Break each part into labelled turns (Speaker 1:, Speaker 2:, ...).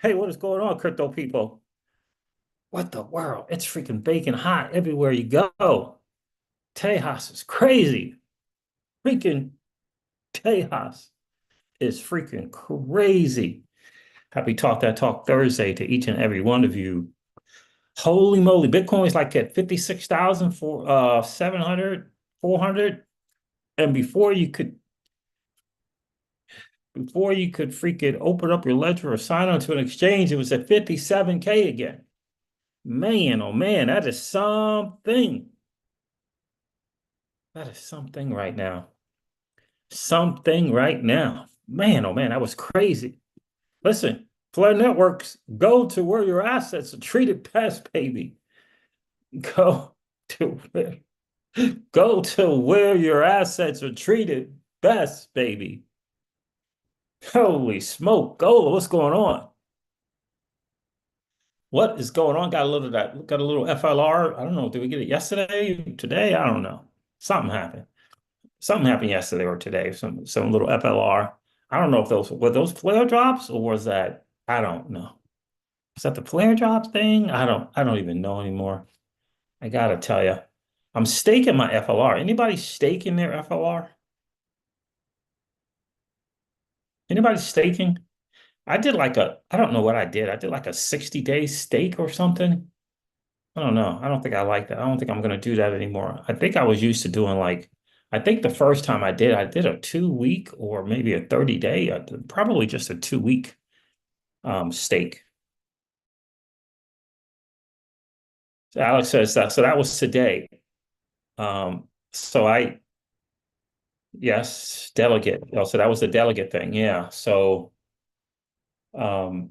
Speaker 1: Hey, what is going on, crypto people? What the world? It's freaking baking hot everywhere you go. Tejas is crazy. Freaking Tejas is freaking crazy. Happy Talk That Talk Thursday to each and every one of you. Holy moly, Bitcoin's like at 56,000 for 700, 400. And before you could freaking open up your ledger or sign on to an exchange, it was at 57K again. Man, oh man, that is something. That is something right now. Something right now. Man, oh man, that was crazy. Listen, Flare Networks, go to where your assets are treated best, baby. Go to where, go to where your assets are treated best, baby. Holy smoke, Gola, what's going on? What is going on? Got a little FLR. I don't know. Did we get it yesterday? Today? I don't know. Something happened. Something happened yesterday or today, some little FLR. I don't know if those were those flare drops or was that, I don't know. Is that the flare drop thing? I don't even know anymore. I gotta tell you. I'm staking my FLR. Anybody staking their FLR? Anybody staking? I don't know what I did. I did like a 60-day stake or something. I don't know. I don't think I like that. I don't think I'm gonna do that anymore. I think I was used to doing like, I think the first time I did a 2 week or maybe a 30-day, probably just a 2 week stake. So Alex says that. So that was today. So yes, delegate. Oh, so that was the delegate thing. Yeah. So um,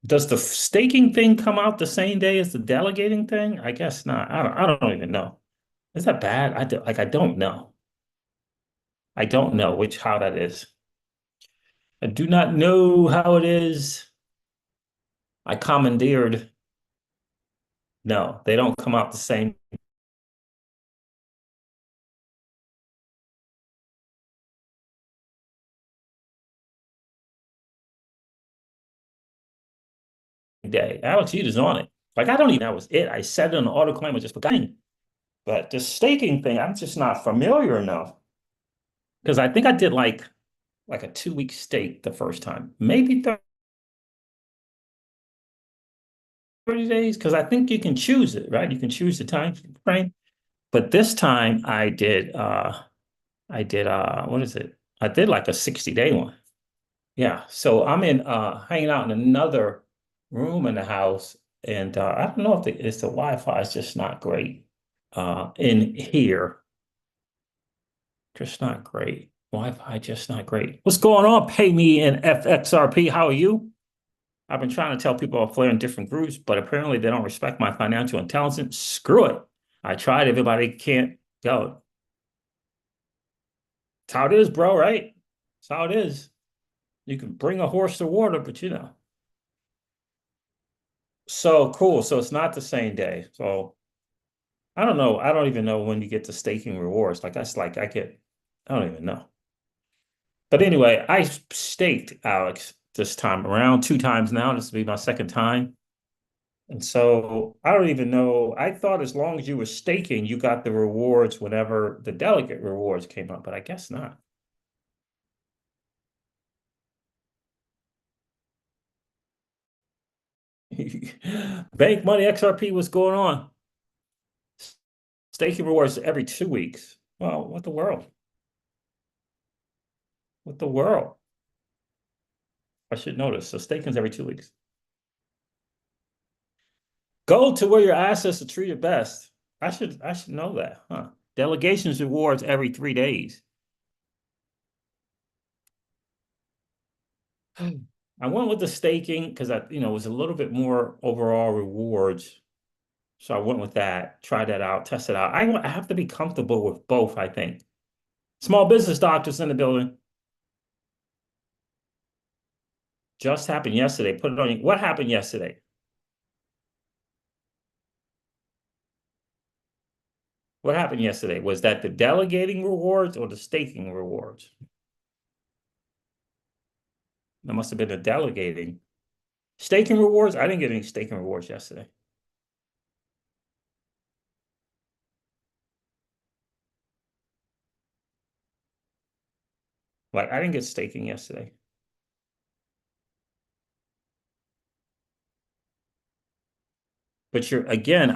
Speaker 1: does the staking thing come out the same day as the delegating thing? I guess not. I don't even know. Is that bad? I don't know. I don't know how that is. I do not know how it is. I commandeered. No, they don't come out the same day. Alex Eid is on it. Like, I don't even, that was it. I said it on the autoclaim, I just forgot. But the staking thing, I'm just not familiar enough. Because I think I did like a 2 week stake the first time, maybe 30 days, because I think you can choose it, right? You can choose the time frame. But this time I did what is it? I did like a 60-day one. Yeah. So I'm in hanging out in another room in the house. And I don't know if it's the Wi-Fi is just not great in here. Just not great. Wi-Fi just not great. What's going on? Pay me in FXRP. How are you? I've been trying to tell people I flare in different groups, but apparently they don't respect my financial intelligence. Screw it. I tried. Everybody can't go. It's how it is, bro, right? It's how it is. You can bring a horse to water, but you know. So cool. So it's not the same day. So I don't know. I don't even know when you get the staking rewards. Like that's like I don't even know. But anyway, I staked Alex this time around 2 times now. This will be my second time. And so I don't even know. I thought as long as you were staking, you got the rewards whenever the delegate rewards came up, but I guess not. Bank money XRP, what's going on? Staking rewards every 2 weeks. Well, what the world? What the world? I should notice. So staking's every 2 weeks. Go to where your assets are treated best. I should know that, huh? Delegations rewards every 3 days. I went with the staking because it was a little bit more overall rewards. So I went with that, tried that out, tested out. I have to be comfortable with both, I think. Small business doctors in the building. Just happened yesterday. Put it on. What happened yesterday? What happened yesterday? Was that the delegating rewards or the staking rewards? That must have been a delegating. Staking rewards? I didn't get any staking rewards yesterday. Like I didn't get staking yesterday. But you're again,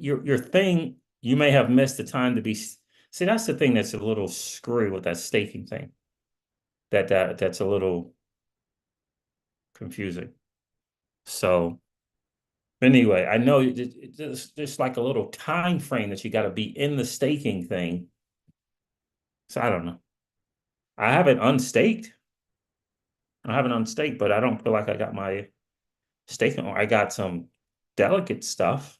Speaker 1: your thing, you may have missed the time to be. See, that's the thing that's a little screwy with that staking thing. That's a little confusing. So anyway, I know there's like a little time frame that you got to be in the staking thing. So I don't know. I haven't unstaked. I haven't unstaked, but I don't feel like I got my staking. I got some delicate stuff.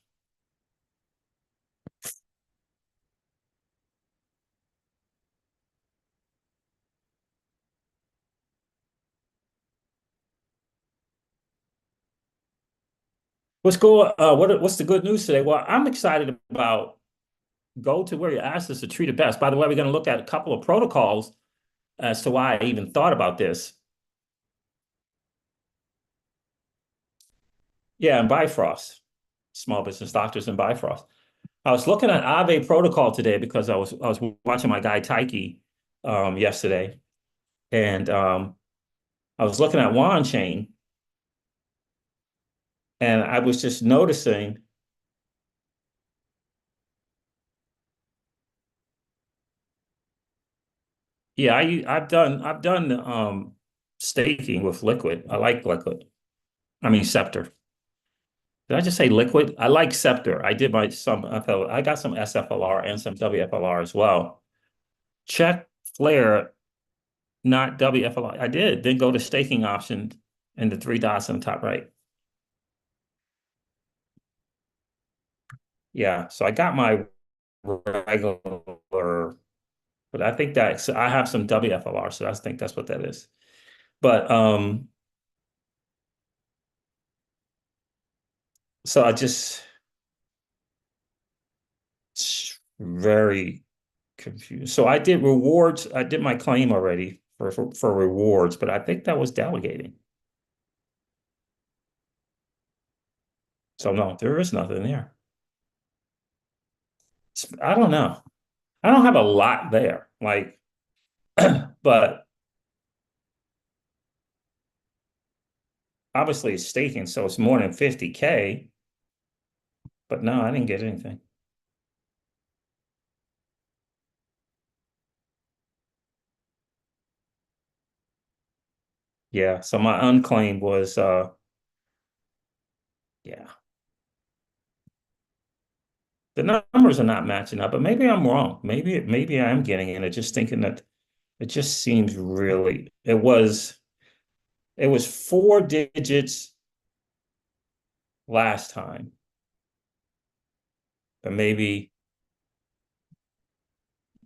Speaker 1: What's the good news today? Well, I'm excited about go to where you asked us to treat it best. By the way, we're going to look at a couple of protocols as to why I even thought about this. Yeah, and Bifrost, small business doctors and Bifrost. I was looking at AAVE protocol today because I was watching my guy Taiki yesterday, and I was looking at wanchain, and I was just noticing. Yeah, I've done staking with Liquid. I like Liquid. I mean Scepter. Did I just say Liquid? I like Scepter. I did my some FL, I got some SFLR and some WFLR as well. Check Flare, not WFLR. I did. Then go to staking option and the three dots on the top right. Yeah, so I got my regular, but I think that so I have some WFLR, so I think that's what that is. But so I just very confused. So I did rewards. I did my claim already for rewards, but I think that was delegating. So no, there is nothing there. I don't know. I don't have a lot there, like, but obviously it's staking, so it's more than 50K. But no, I didn't get anything. Yeah, so my unclaimed was yeah. The numbers are not matching up, but maybe I'm wrong. Maybe I am getting in it, just thinking that it just seems really it was 4 digits last time, but maybe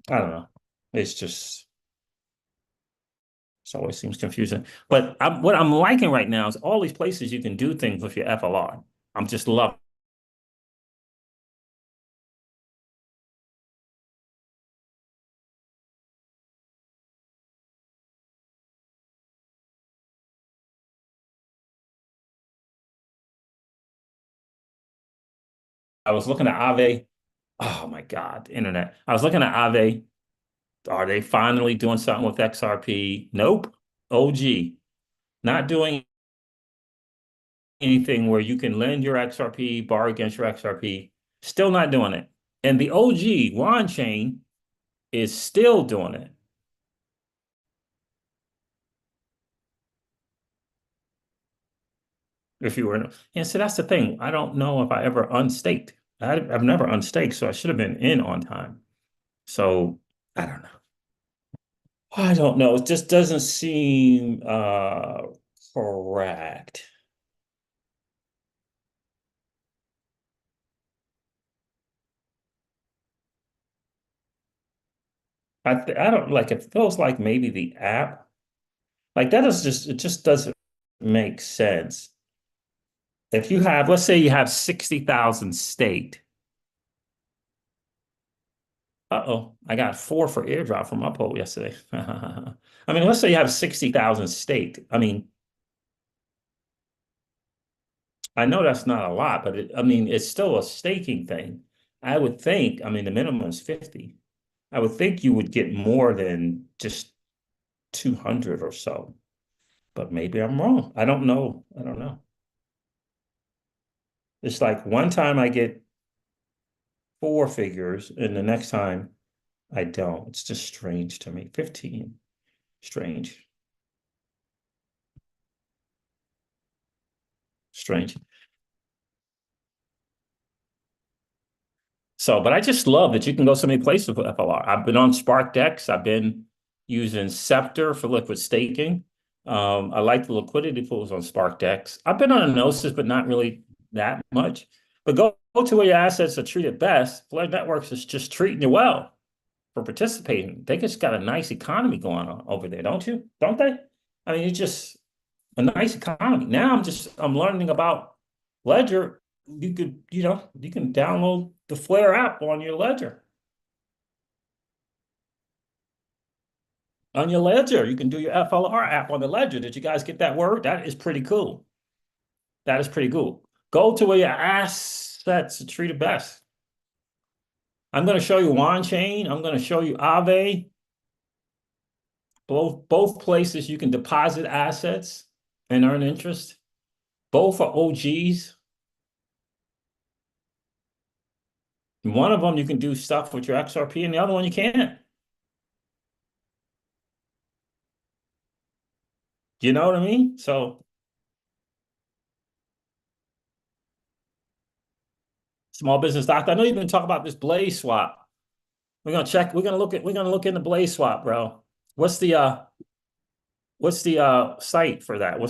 Speaker 1: I don't know. It's just it always seems confusing. But what I'm liking right now is all these places you can do things with your FLR. I'm just loving. I was looking at AAVE. Oh my God, the internet. I was looking at AAVE. Are they finally doing something with XRP? Nope. OG. Not doing anything where you can lend your XRP, borrow against your XRP. Still not doing it. And the OG, wanchain, is still doing it. If you were, and so that's the thing. I don't know if I ever unstaked. I've never unstaked, so I should have been in on time. So I don't know. I don't know. It just doesn't seem correct. I don't like it feels like maybe the app like that is just it just doesn't make sense. If you have, let's say you have 60,000 staked. Uh-oh, I got 4 for airdrop from Uphold yesterday. I mean, let's say you have 60,000 staked. I mean, I know that's not a lot, but I mean, it's still a staking thing. I would think, I mean, the minimum is 50. I would think you would get more than just 200 or so, but maybe I'm wrong. I don't know. I don't know. It's like one time I get 4 figures and the next time I don't. It's just strange to me. 15. Strange. Strange. So, but I just love that you can go so many places with FLR. I've been on SparkDex. I've been using Scepter for liquid staking. I like the liquidity pools on SparkDex. I've been on Gnosis, but not really that much. But go to where your assets are treated best. Flare Networks is just treating you well for participating. They just got a nice economy going on over there, don't you? Don't they? I mean, it's just a nice economy. Now I'm learning about Ledger. You can download the FLR app on your Ledger. On your Ledger, you can do your FLR app on the Ledger. Did you guys get that word? That is pretty cool. That is pretty cool. Go to where your assets are treated best. I'm going to show you wanchain. I'm going to show you AAVE. Both places you can deposit assets and earn interest. Both are OGs. One of them you can do stuff with your XRP, and the other one you can't. You know what I mean? So small business doctor. I know you've been talking about this Blaze swap. We're gonna check. We're gonna look into Blaze swap, bro. What's the site for that?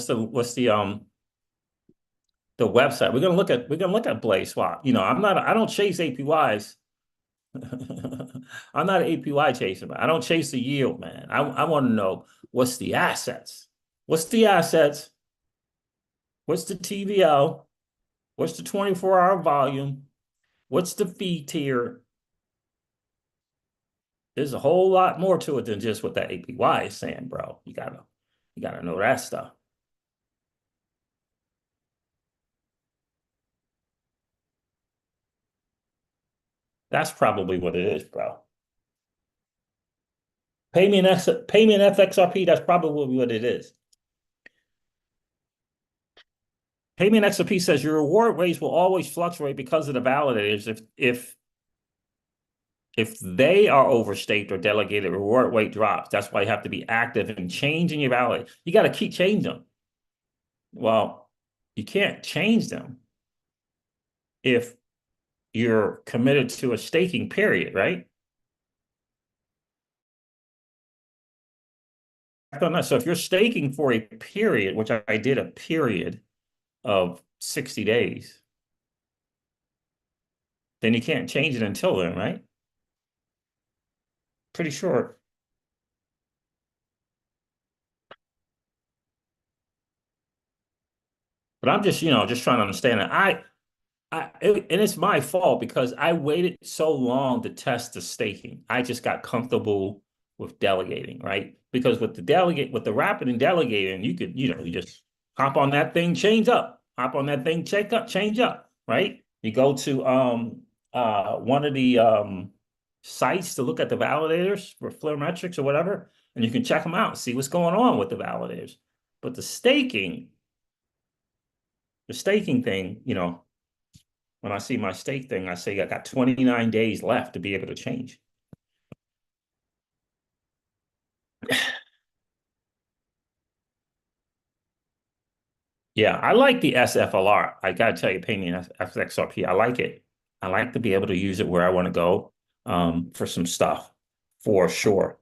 Speaker 1: The website? We're gonna look at Blaze swap. I don't chase APYs. I'm not an APY chaser, man. I don't chase the yield, man. I want to know what's the assets. What's the assets? What's the TVL? What's the 24-hour volume? What's the fee tier? There's a whole lot more to it than just what that APY is saying, bro. You gotta know that stuff. That's probably what it is, bro. Pay me an FXRP, that's probably what it is. Pay me an XRP says your reward rates will always fluctuate because of the validators. If they are overstaked or delegated, reward weight drops. That's why you have to be active in changing your validate. You got to keep changing them. Well, you can't change them if you're committed to a staking period, right? So if you're staking for a period, which I did a period of 60 days, then you can't change it until then, right? Pretty sure. But I'm just trying to understand it. And it's my fault because I waited so long to test the staking. I just got comfortable with delegating, right? Because with the rapid and delegating, you just hop on that thing, change up, hop on that thing, check up, change up, right? You go to one of the sites to look at the validators for Flare metrics or whatever, and you can check them out, see what's going on with the validators. But the staking thing, when I see my stake thing, I say I got 29 days left to be able to change. Yeah, I like the SFLR. I gotta tell you, pay me an XRP. I like it. I like to be able to use it where I want to go for some stuff, for sure.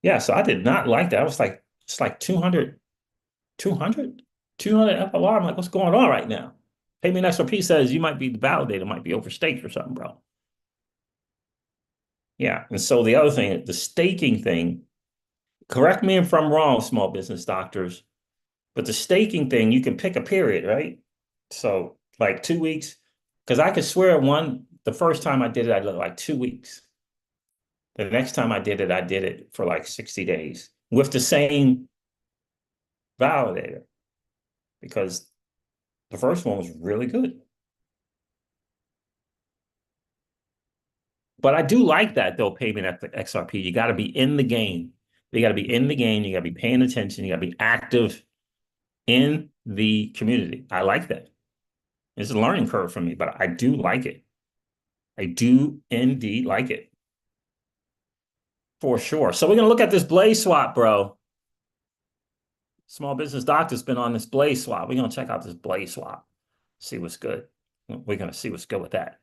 Speaker 1: Yeah, so I did not like that. I was like, it's like 200, 200, 200 FLR. I'm like, what's going on right now? Pay me an XRP says you might be validated, might be overstaked or something, bro. Yeah, and so the other thing, the staking thing, correct me if I'm wrong, small business doctors, but the staking thing, you can pick a period, right? So like 2 weeks, because I could swear The first time I did it, I did like 2 weeks. The next time I did it for like 60 days with the same validator because the first one was really good. But I do like that though, payment at the XRP. You got to be in the game. You got to be in the game. You got to be paying attention. You got to be active in the community. I like that. It's a learning curve for me, but I do like it. I do indeed like it. For sure. So we're going to look at this Blaze swap, bro. Small Business Doctor's been on this Blaze swap. We're going to check out this Blaze swap. See what's good. We're going to see what's good with that.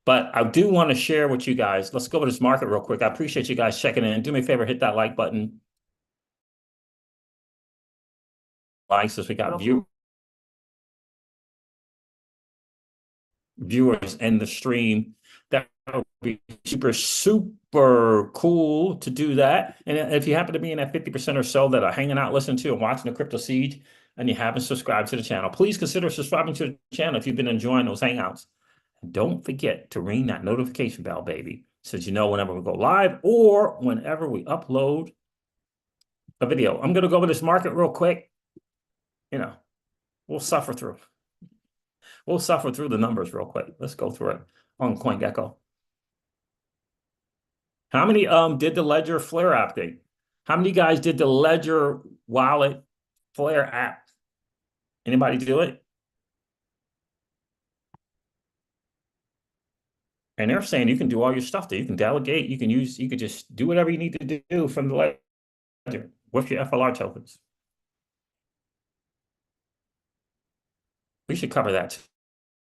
Speaker 1: But I do want to share with you guys. Let's go over this market real quick. I appreciate you guys checking in. Do me a favor, hit that like button. Likes as we got viewers in the stream. That would be super cool to do that. And if you happen to be in that 50% or so that are hanging out, listening to and watching the Crypto Siege, and you haven't subscribed to the channel, please consider subscribing to the channel if you've been enjoying those hangouts. And don't forget to ring that notification bell, baby, so that you know whenever we go live or whenever we upload a video. I'm going to go over this market real quick. You know, we'll suffer through. We'll suffer through the numbers real quick. Let's go through it on CoinGecko. How many did the Ledger FLR App thing? How many guys did the Ledger Wallet FLR App? Anybody do it? And they're saying you can do all your stuff there. You can delegate. You could just do whatever you need to do from the Ledger with your FLR tokens. We should cover that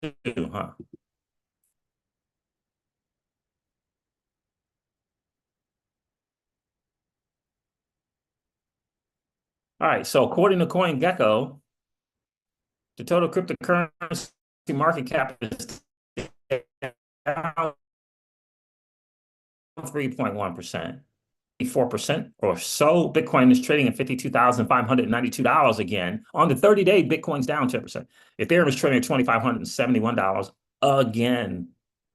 Speaker 1: too, huh? All right, so according to CoinGecko, the total cryptocurrency market cap is down 3.1%. 4% or so. Bitcoin is trading at $52,592 again. On the 30-day, Bitcoin's down 10%. Ethereum is trading at $2,571 again.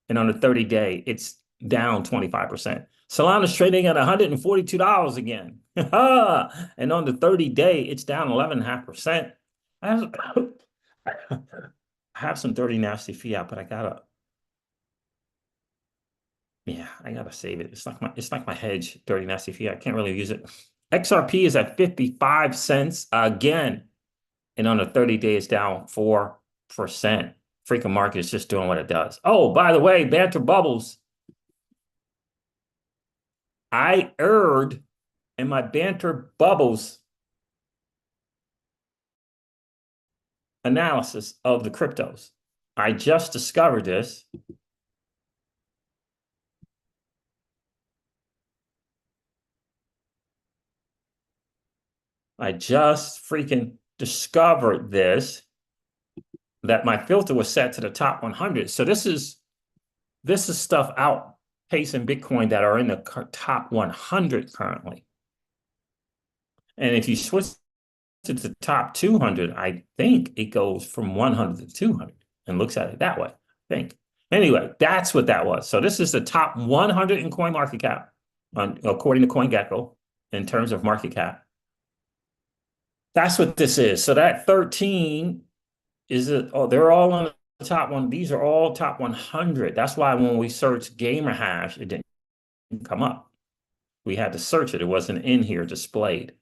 Speaker 1: And on the 30-day, it's down 25%. Solana's trading at $142 again. And on the 30-day, it's down 11.5%. I have some dirty, nasty fiat, but I gotta save it. It's like my hedge, dirty, nasty fiat. I can't really use it. XRP is at 55 cents again. And on the 30-day, it's down 4%. Freaking market is just doing what it does. Oh, by the way, Banter Bubbles. I erred in my Banter Bubbles analysis of the cryptos. I just discovered this. I just freaking discovered this, that my filter was set to the top 100. So this is stuff outpacing Bitcoin that are in the top 100 currently. And if you switch to the top 200, I think it goes from 100 to 200 and looks at it that way, I think. Anyway, that's what that was. So this is the top 100 in coin market cap, according to CoinGecko, in terms of market cap. That's what this is. So that 13 is it? Oh, they're all on the top one. These are all top 100. That's why when we searched gamer hash, it didn't come up. We had to search it. It wasn't in here displayed.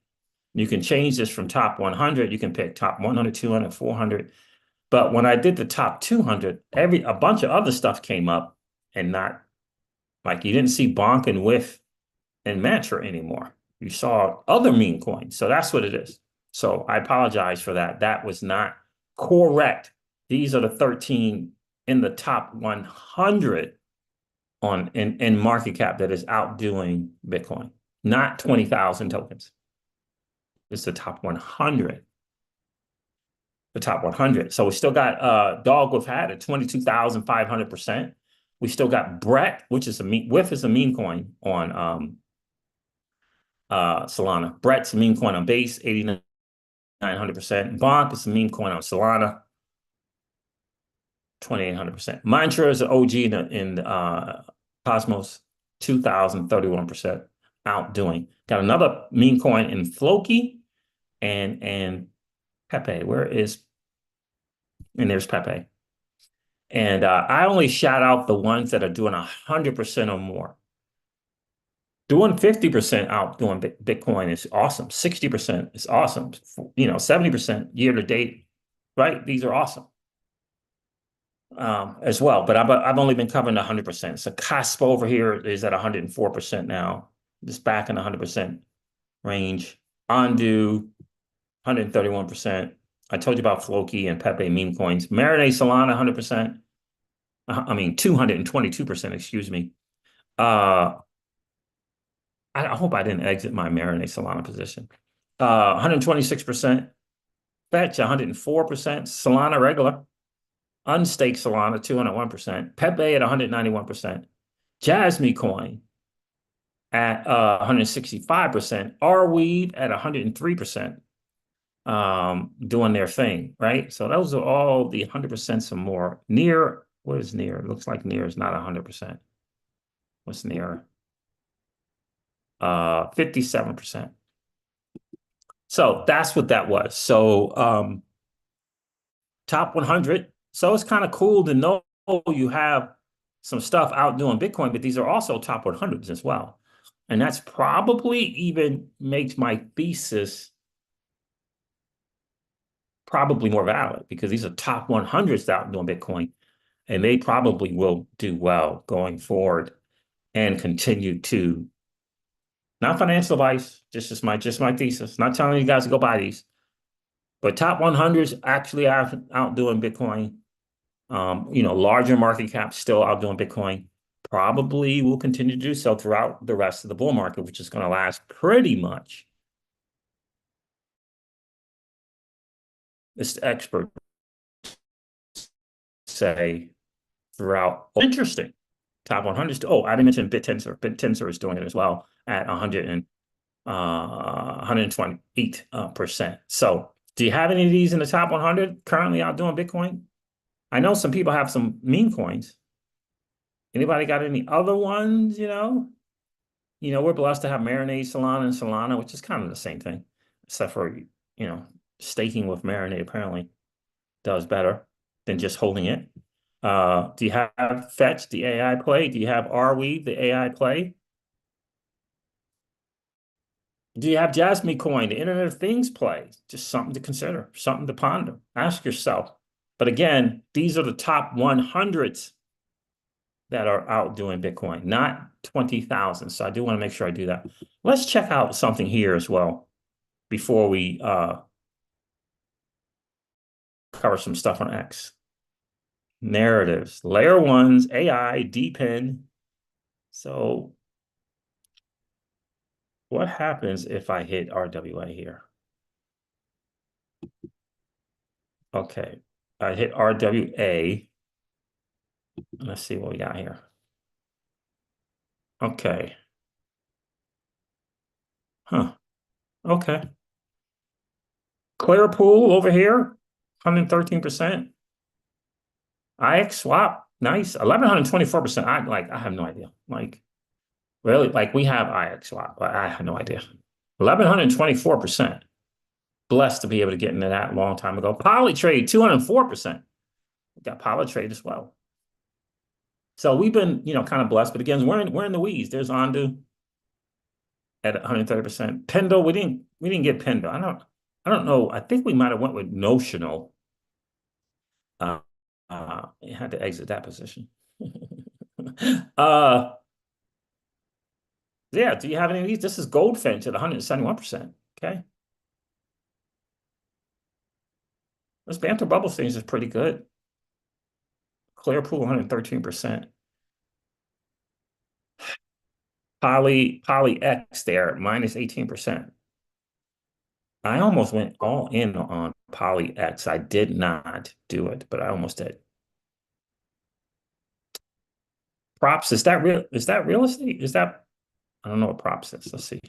Speaker 1: You can change this from top 100. You can pick top 100, 200, 400. But when I did the top 200, a bunch of other stuff came up, and not like you didn't see Bonk and Whiff and Mantra anymore. You saw other meme coins. So that's what it is. So I apologize for that. That was not correct. These are the 13 in the top 100 in market cap that is outdoing Bitcoin, not 20,000 tokens. It's the top 100. The top 100. So we still got Dog with Hat at 22,500%. We still got Brett, which is Whiff is a meme coin on Solana. Brett's a meme coin on Base, 89. 900%. Bonk is a meme coin on Solana. 2,800%. Mantra is an OG in Cosmos, 2,031% outdoing. Got another meme coin in Floki and Pepe. And there's Pepe. And I only shout out the ones that are doing 100% or more. Doing 50% out doing Bitcoin is awesome. 60% is awesome. 70% year to date, right? These are awesome as well. But I've only been covering 100%. So CASPA over here is at 104% now. Just back in the 100% range. Andu, 131%. I told you about Floki and Pepe meme coins. Marinade Solana, 100%. I mean, 222%, excuse me. I hope I didn't exit my Marinade Solana position. 126%. Fetch, 104%. Solana regular. Unstaked Solana, 201%. Pepe at 191%. Jasmy Coin at 165%. AAVE at 103%. Doing their thing, right? So those are all the 100% some more. Near, what is near? It looks like near is not 100%. What's near? 57%. So that's what that was. So top 100. So it's kind of cool to know you have some stuff out doing Bitcoin, but these are also top 100s as well. And that's probably even makes my thesis probably more valid because these are top 100s out doing Bitcoin, and they probably will do well going forward and continue to. Not financial advice, just my thesis. Not telling you guys to go buy these, but top 100s actually are outdoing Bitcoin. Larger market caps still outdoing Bitcoin. Probably will continue to do so throughout the rest of the bull market, which is going to last pretty much. This expert say throughout. Interesting. Top 100s. Oh, I didn't mention BitTensor. BitTensor is doing it as well at 128%. So do you have any of these in the top 100 currently outdoing Bitcoin? I know some people have some meme coins. Anybody got any other ones, we're blessed to have Marinade, Solana, and Solana, which is kind of the same thing, except for, staking with Marinade apparently does better than just holding it. Do you have Fetch, the AI play? Do you have RWeave, the AI play? Do you have Jasmy Coin, the Internet of Things play? Just something to consider, something to ponder. Ask yourself. But again, these are the top 100s that are out doing Bitcoin, not 20,000. So I do want to make sure I do that. Let's check out something here as well before we cover some stuff on X. Narratives, layer ones, AI, depend. So what happens if I hit RWA here? Okay, I hit RWA. Let's see what we got here. Okay. Huh. Okay. Clearpool over here, 113%. IX swap, nice. 1,124%. I have no idea. Really, we have IX swap, but I have no idea. 1,124%. Blessed to be able to get into that a long time ago. Polytrade, 204%. We got Polytrade as well. So we've been, kind of blessed, but again, we're in the weeds. There's Andu at 130%. Pendo, we didn't get Pendo. I don't know. I think we might have went with Notional. You had to exit that position. Yeah, do you have any of these? This is Goldfinch at 171%. Okay. This Banter Bubble things is pretty good. Clearpool, 113%. Poly X there, minus 18%. I almost went all in on Poly X. I did not do it, but I almost did. Props, is that real? Is that real estate? Is that, I don't know what props is. Let's see.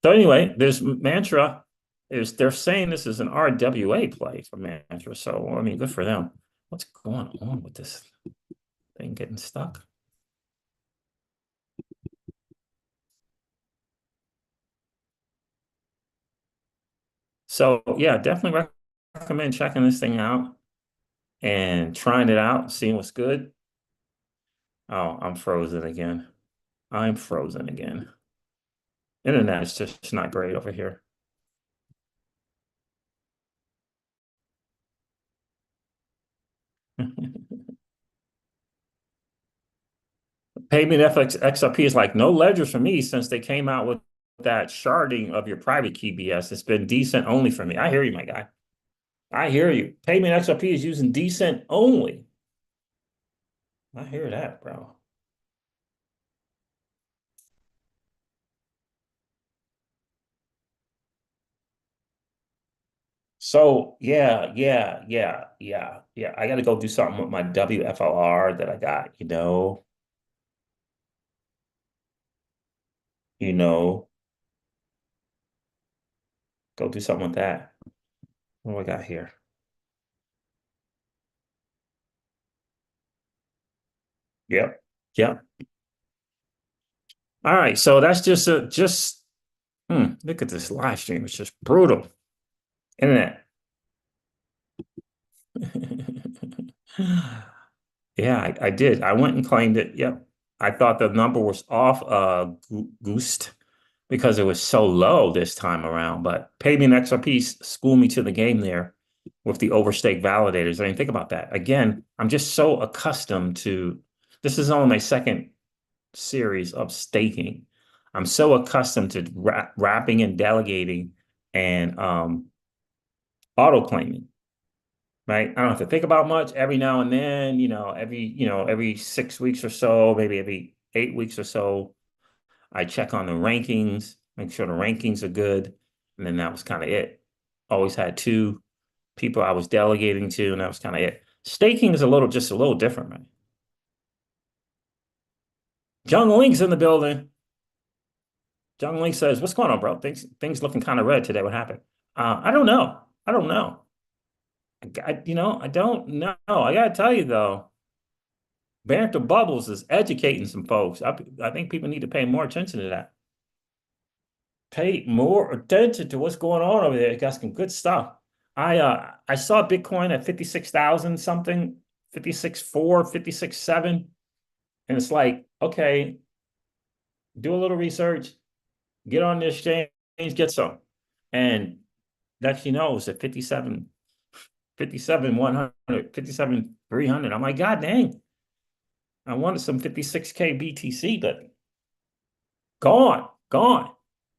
Speaker 1: So anyway, there's Mantra. They're saying this is an RWA play for Mantra. So I mean, good for them. What's going on with this thing getting stuck? So yeah, definitely recommend checking this thing out and trying it out, seeing what's good. Oh, I'm frozen again. I'm frozen again. Internet is just not great over here. Payment FX XRP is like no ledgers for me since they came out with that sharding of your private key BS. It's been decent only for me. I hear you, my guy. I hear you. Payment XRP is using decent only. I hear that, bro. So yeah. I got to go do something with my WFLR that I got, you know, go do something with that. What do I got here? Yep. Yep. All right. So that's look at this live stream. It's just brutal. Internet. Yeah, I did. I went and claimed it. Yep. I thought the number was off goosed because it was so low this time around. But payment XRP schooled me to the game there with the overstake validators. I mean, think about that. Again, I'm just so accustomed to this is only my second series of staking. I'm so accustomed to wrapping and delegating and auto claiming, right? I don't have to think about much every now and then, every 6 weeks or so, maybe every 8 weeks or so, I check on the rankings, make sure the rankings are good. And then that was kind of it. Always had two people I was delegating to, and that was kind of it. Staking is just a little different, man. John Link's in the building. John Link says, "What's going on, bro? Things looking kind of red today. What happened?" I don't know. I don't know. I don't know. I gotta tell you though, Banter Bubbles is educating some folks. I think people need to pay more attention to that. Pay more attention to what's going on over there. It got some good stuff. I saw Bitcoin at 56,000 something, 56.4, 56.7. And it's like, okay, do a little research, get on the exchange, get some. And next you know, it's at 57, 57, 100, 57, 300. I'm like, God dang, I wanted some 56K BTC, but gone, gone.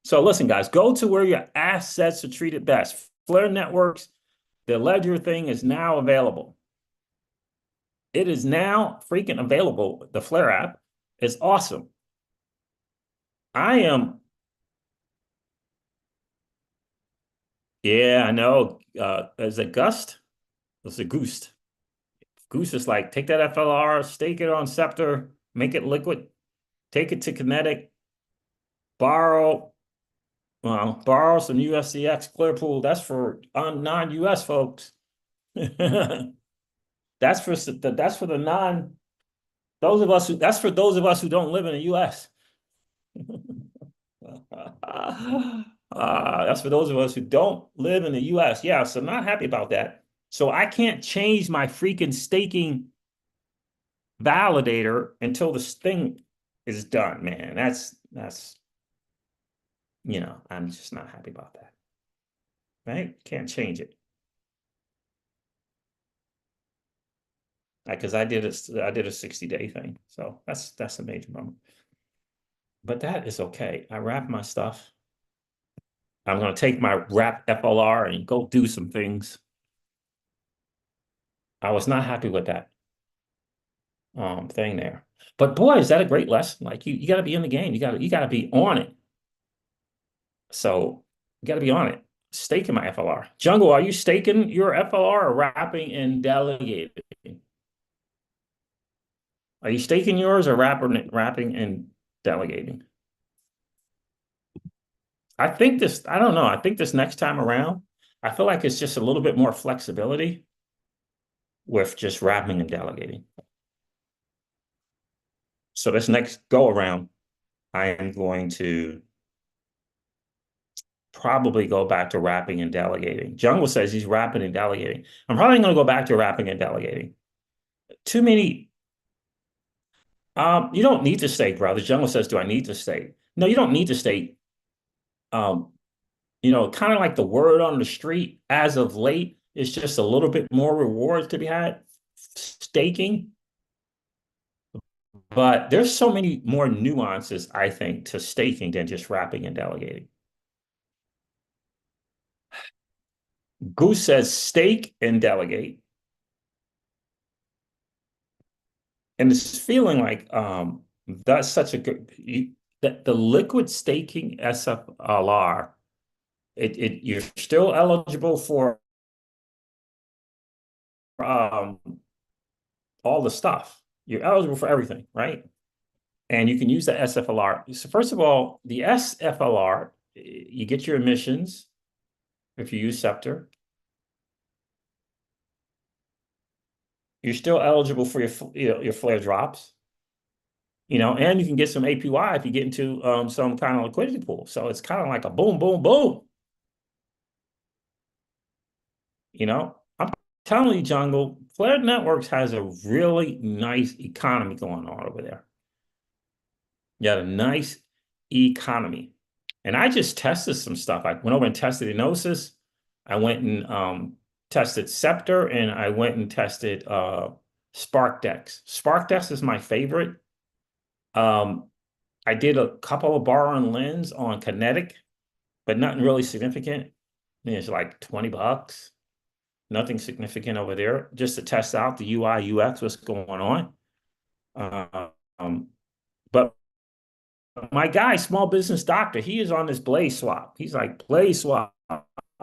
Speaker 1: So listen, guys, go to where your assets are treated best. Flare Networks, the Ledger thing is now available. It is now freaking available. The Flare app is awesome. I am, yeah, I know. Is it Gust? It's a Goose. Goose is like, take that FLR, stake it on Scepter, make it liquid, take it to Kinetic, borrow, borrow some USDX Clearpool. That's for non-US folks. That's for the non those of us who that's for those of us who don't live in the US. That's for those of us who don't live in the US. Yeah, so not happy about that. So I can't change my freaking staking validator until this thing is done, man. I'm just not happy about that. Right? Can't change it. Because I did a 60-day thing. So that's a major moment. But that is okay. I wrap my stuff. I'm gonna take my wrap FLR and go do some things. I was not happy with that thing there. But boy, is that a great lesson. Like you gotta be in the game. You gotta be on it. So you gotta be on it. Staking my FLR. Jungle, are you staking your FLR or wrapping and delegating? Are you staking yours or wrapping and delegating? I don't know. I think this next time around, I feel like it's just a little bit more flexibility with just wrapping and delegating. So this next go around, I am going to probably go back to wrapping and delegating. Jungle says he's wrapping and delegating. I'm probably going to go back to wrapping and delegating. Too many. You don't need to stake, brother. Jungle says, do I need to stake? No, you don't need to stake. Um, kind of like the word on the street as of late, it's just a little bit more rewards to be had staking. But there's so many more nuances, I think, to staking than just wrapping and delegating. Goose says stake and delegate. And it's feeling like that's such a good that the liquid staking SFLR, you're still eligible for um, all the stuff. You're eligible for everything, right? And you can use the SFLR. So first of all, the SFLR, you get your emissions if you use Scepter. You're still eligible for your flare drops, and you can get some APY if you get into some kind of liquidity pool. So it's kind of like a boom, boom, boom. I'm telling you, Jungle, Flare Networks has a really nice economy going on over there. You got a nice economy. And I just tested some stuff. I went over and tested Enosis. I went and tested Scepter, and I went and tested SparkDex. SparkDex is my favorite. I did a couple of bar on lens on Kinetic, but nothing really significant. It's like $20. Nothing significant over there, just to test out the UI, UX, what's going on. But my guy, small business doctor, he is on this Blaze swap. He's like, Blaze swap,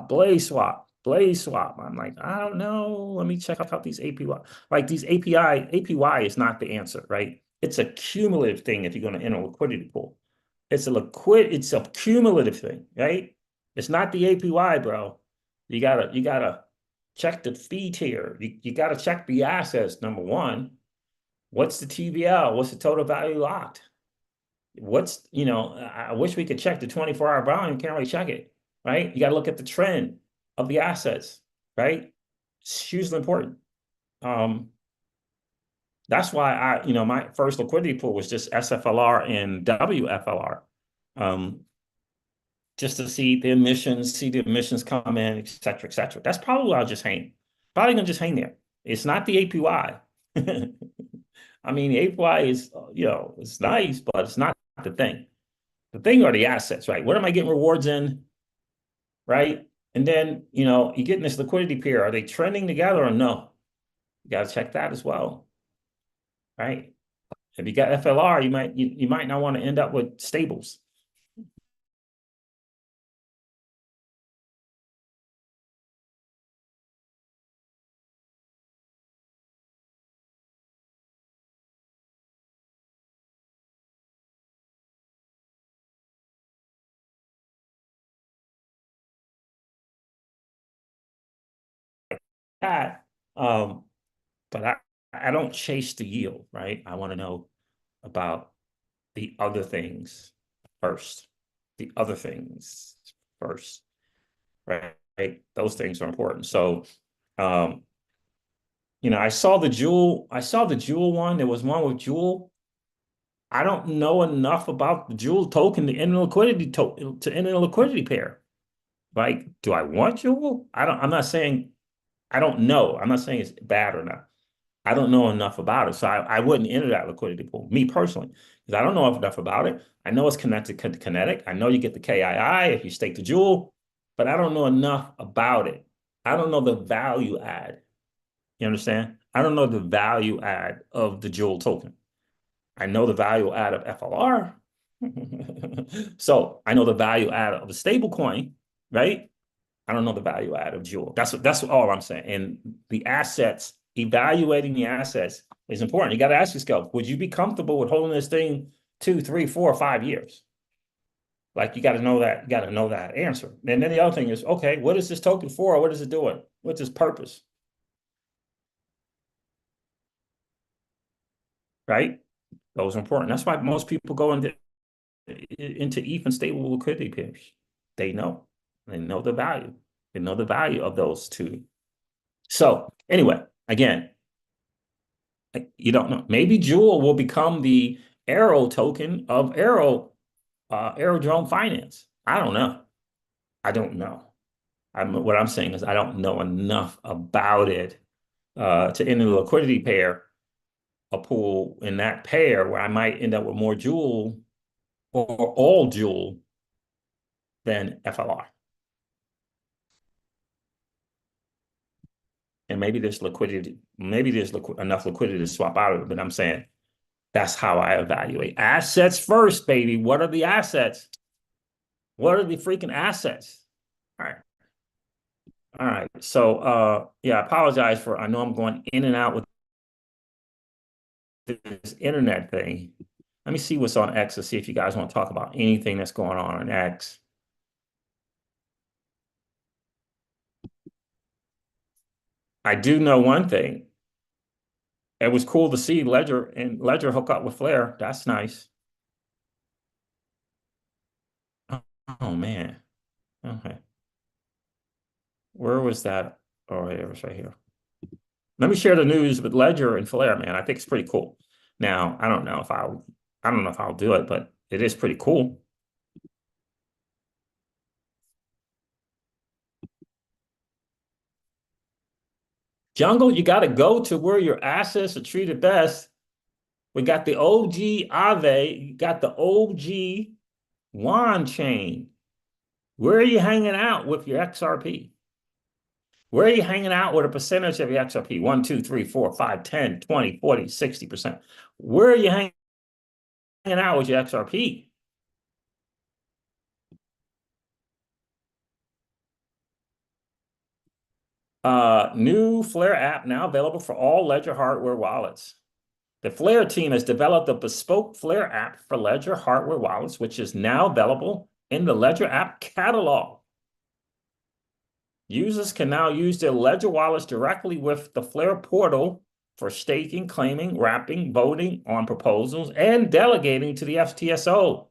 Speaker 1: Blaze swap, Blaze swap. I'm like, I don't know. Let me check out these APY. Like these APY is not the answer, right? It's a cumulative thing if you're going to enter a liquidity pool. It's a cumulative thing, right? It's not the APY, bro. You gotta check the fee tier. You gotta check the assets, number one. What's the TVL? What's the total value locked? I wish we could check the 24-hour volume. Can't really check it, right? You got to look at the trend of the assets, right? It's hugely important. That's why my first liquidity pool was just SFLR and WFLR, just to see the emissions come in, et cetera, et cetera. That's probably where I'll just hang. Probably gonna just hang there. It's not the APY. I mean, the APY is, it's nice, but it's not the thing. The thing are the assets, right? What am I getting rewards in, right? And then, you get in this liquidity pair. Are they trending together or no? You got to check that as well, right? If you got FLR, you might not want to end up with stables. That, but I don't chase the yield, right? I want to know about the other things first. The other things first, right? Those things are important. So, I saw the Jewel one. There was one with Jewel. I don't know enough about the Jewel token to enter a liquidity pair. Like, do I want Jewel? I'm not saying I don't know. I'm not saying it's bad or not. I don't know enough about it. So I wouldn't enter that liquidity pool, me personally, because I don't know enough about it. I know it's connected to Kinetic. I know you get the KII if you stake the Jewel, but I don't know enough about it. I don't know the value add. You understand? I don't know the value add of the Jewel token. I know the value add of FLR. So I know the value add of the stable coin, right? I don't know the value add of Jewel. That's all I'm saying. And the assets, evaluating the assets is important. You got to ask yourself, would you be comfortable with holding this thing 2, 3, 4, 5 years? Like you got to know that answer. And then the other thing is, okay, what is this token for? What is it doing? What's its purpose? Right? Those are important. That's why most people go into ETH and stable liquidity pairs. They know. They know the value. They know the value of those two. So anyway, again, you don't know. Maybe Jewel will become the Arrow token of Aerodrome Finance. I don't know. I don't know. What I'm saying is I don't know enough about it to enter the liquidity pair, a pool in that pair where I might end up with more Jewel or all Jewel than FLR. And maybe there's enough liquidity to swap out of it, but I'm saying that's how I evaluate. Assets first, baby. What are the assets? What are the freaking assets? All right. All right. So yeah, I apologize I know I'm going in and out with this internet thing. Let me see what's on X to see if you guys want to talk about anything that's going on X. I do know one thing. It was cool to see Ledger hook up with Flare. That's nice. Oh man. Okay. Where was that? Oh, it was right here. Let me share the news with Ledger and Flare, man. I think it's pretty cool. Now, I don't know if I'll do it, but it is pretty cool. Jungle, you got to go to where your assets are treated best. We got the OG AAVE, you got the OG wanchain. Where are you hanging out with your XRP? Where are you hanging out with a percentage of your XRP? 1, 2, 3, 4, 5, 10, 20, 40, 60%. Where are you hanging out with your XRP? New Flare app now available for all Ledger hardware wallets. The Flare team has developed a bespoke Flare app for Ledger hardware wallets, which is now available in the Ledger app catalog. Users can now use their Ledger wallets directly with the Flare portal for staking, claiming, wrapping, voting on proposals, and delegating to the FTSO.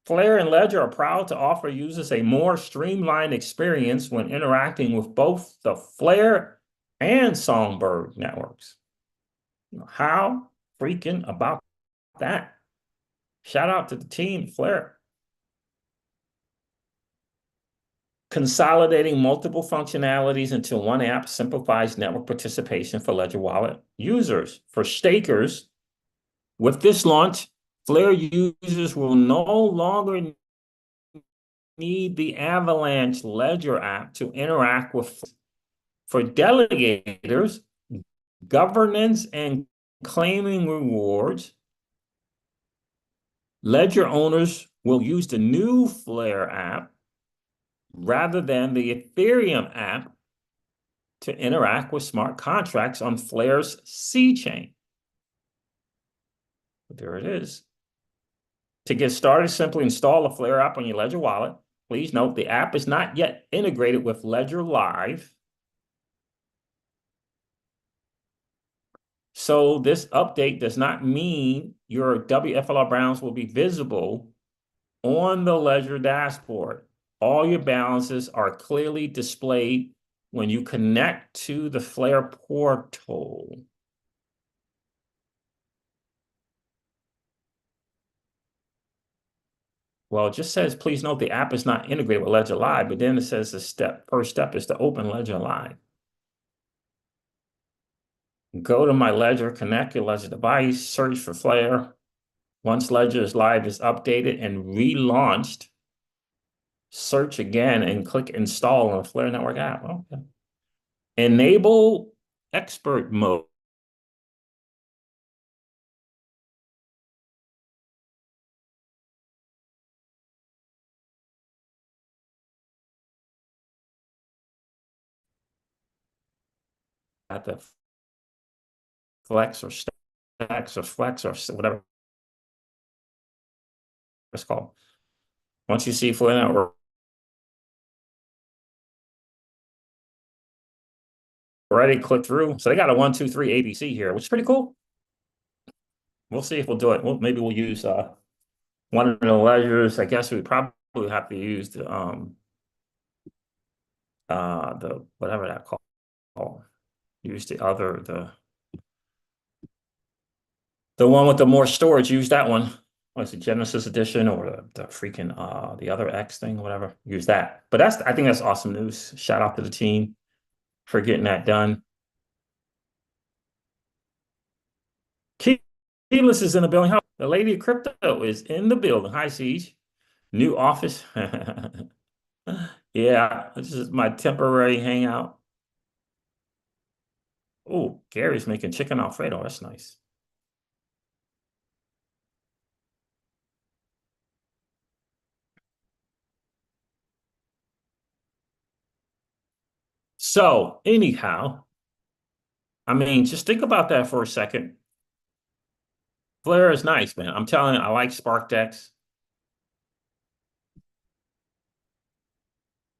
Speaker 1: Flare and Ledger are proud to offer users a more streamlined experience when interacting with both the Flare and Songbird networks. How freaking about that? Shout out to the team, Flare. Consolidating multiple functionalities into one app simplifies network participation for Ledger Wallet users. For stakers, with this launch, Flare users will no longer need the Avalanche Ledger app to interact with. For delegators, governance and claiming rewards, Ledger owners will use the new Flare app rather than the Ethereum app to interact with smart contracts on Flare's C chain. There it is. To get started, simply install a Flare app on your Ledger wallet. Please note the app is not yet integrated with Ledger Live. So this update does not mean your WFLR balance will be visible on the Ledger dashboard. All your balances are clearly displayed when you connect to the Flare portal. Well, it just says, please note the app is not integrated with Ledger Live, but then it says first step is to open Ledger Live. Go to my Ledger, connect your Ledger device, search for Flare. Once Ledger Live is updated and relaunched, search again and click install on the Flare Network app. Okay. Enable expert mode. At the flex or stacks or flex or whatever It's called. Once you see FLR already click through. So they got a 1, 2, 3 ABC here, which is pretty cool. We'll see if we'll do it. Well, maybe we'll use one of the ledgers. I guess we probably have to use the whatever that called. Use the one with the more storage. Use that one. What's the Genesis edition or the freaking the other X thing, whatever. Use that. But I think that's awesome news. Shout out to the team for getting that done. Keyless is in the building. The lady of crypto is in the building. Hi, Siege. New office. Yeah, this is my temporary hangout. Oh, Gary's making chicken Alfredo. That's nice. So anyhow, I mean, just think about that for a second. Flare is nice, man. I'm telling you, I like SparkDex.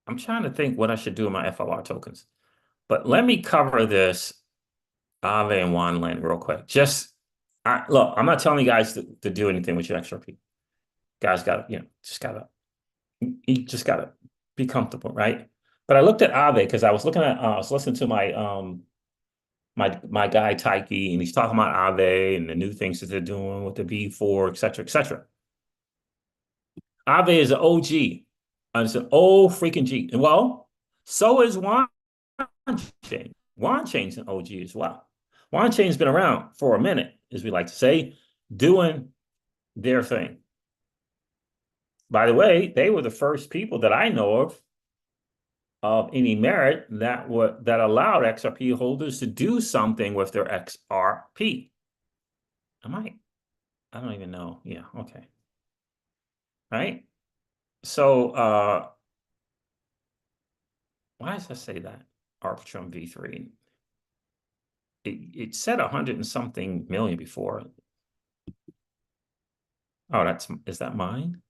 Speaker 1: I'm trying to think what I should do with my FLR tokens. But let me cover this AAVE and wanchain real quick. Look, I'm not telling you guys to do anything with your XRP. Guys got to, you just gotta be comfortable, right? But I looked at AAVE because I was listening to my guy Taiki, and he's talking about AAVE and the new things that they're doing with the V4, et cetera, et cetera. AAVE is an OG. It's an old freaking G. And well, so is wanchain. Wanchain's an OG as well. Wanchain's been around for a minute, as we like to say, doing their thing. By the way, they were the first people that I know of any merit that allowed XRP holders to do something with their XRP. I don't even know. Yeah, okay. Right? So why does that say that? Arbitrum V3. It said 100 and something million before. Oh, is that mine?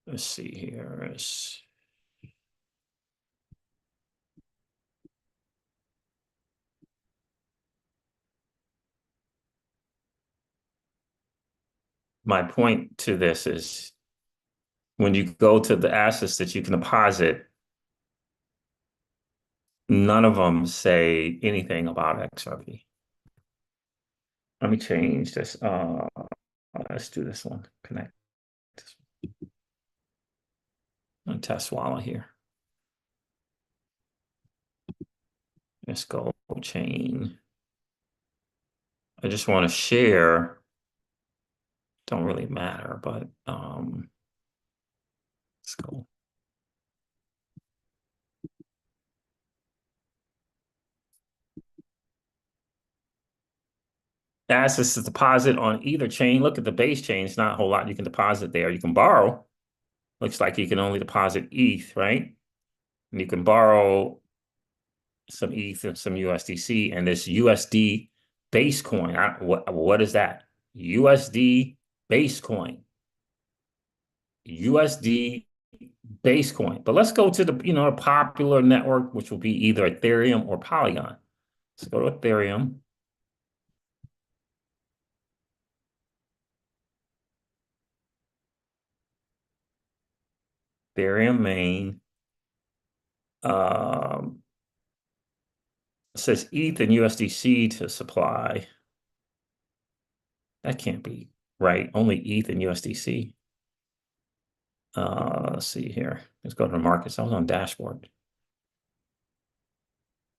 Speaker 1: Let's see here. My point to this is when you go to the assets that you can deposit, none of them say anything about XRP. Let me change this. Let's do this one. Connect. I'm test Swallow here. Let's go chain. I just want to share. Don't really matter, but let's go. Assets to deposit on either chain. Look at the base chain. It's not a whole lot you can deposit there. You can borrow. Looks like you can only deposit ETH, right? And you can borrow some ETH and some USDC, and this USD base coin. What is that? USD base coin. USD base coin. But let's go to the a popular network, which will be either Ethereum or Polygon. Let's go to Ethereum. Ethereum main. It says ETH and USDC to supply. That can't be right. Only ETH and USDC. Let's see here. Let's go to the markets. I was on dashboard.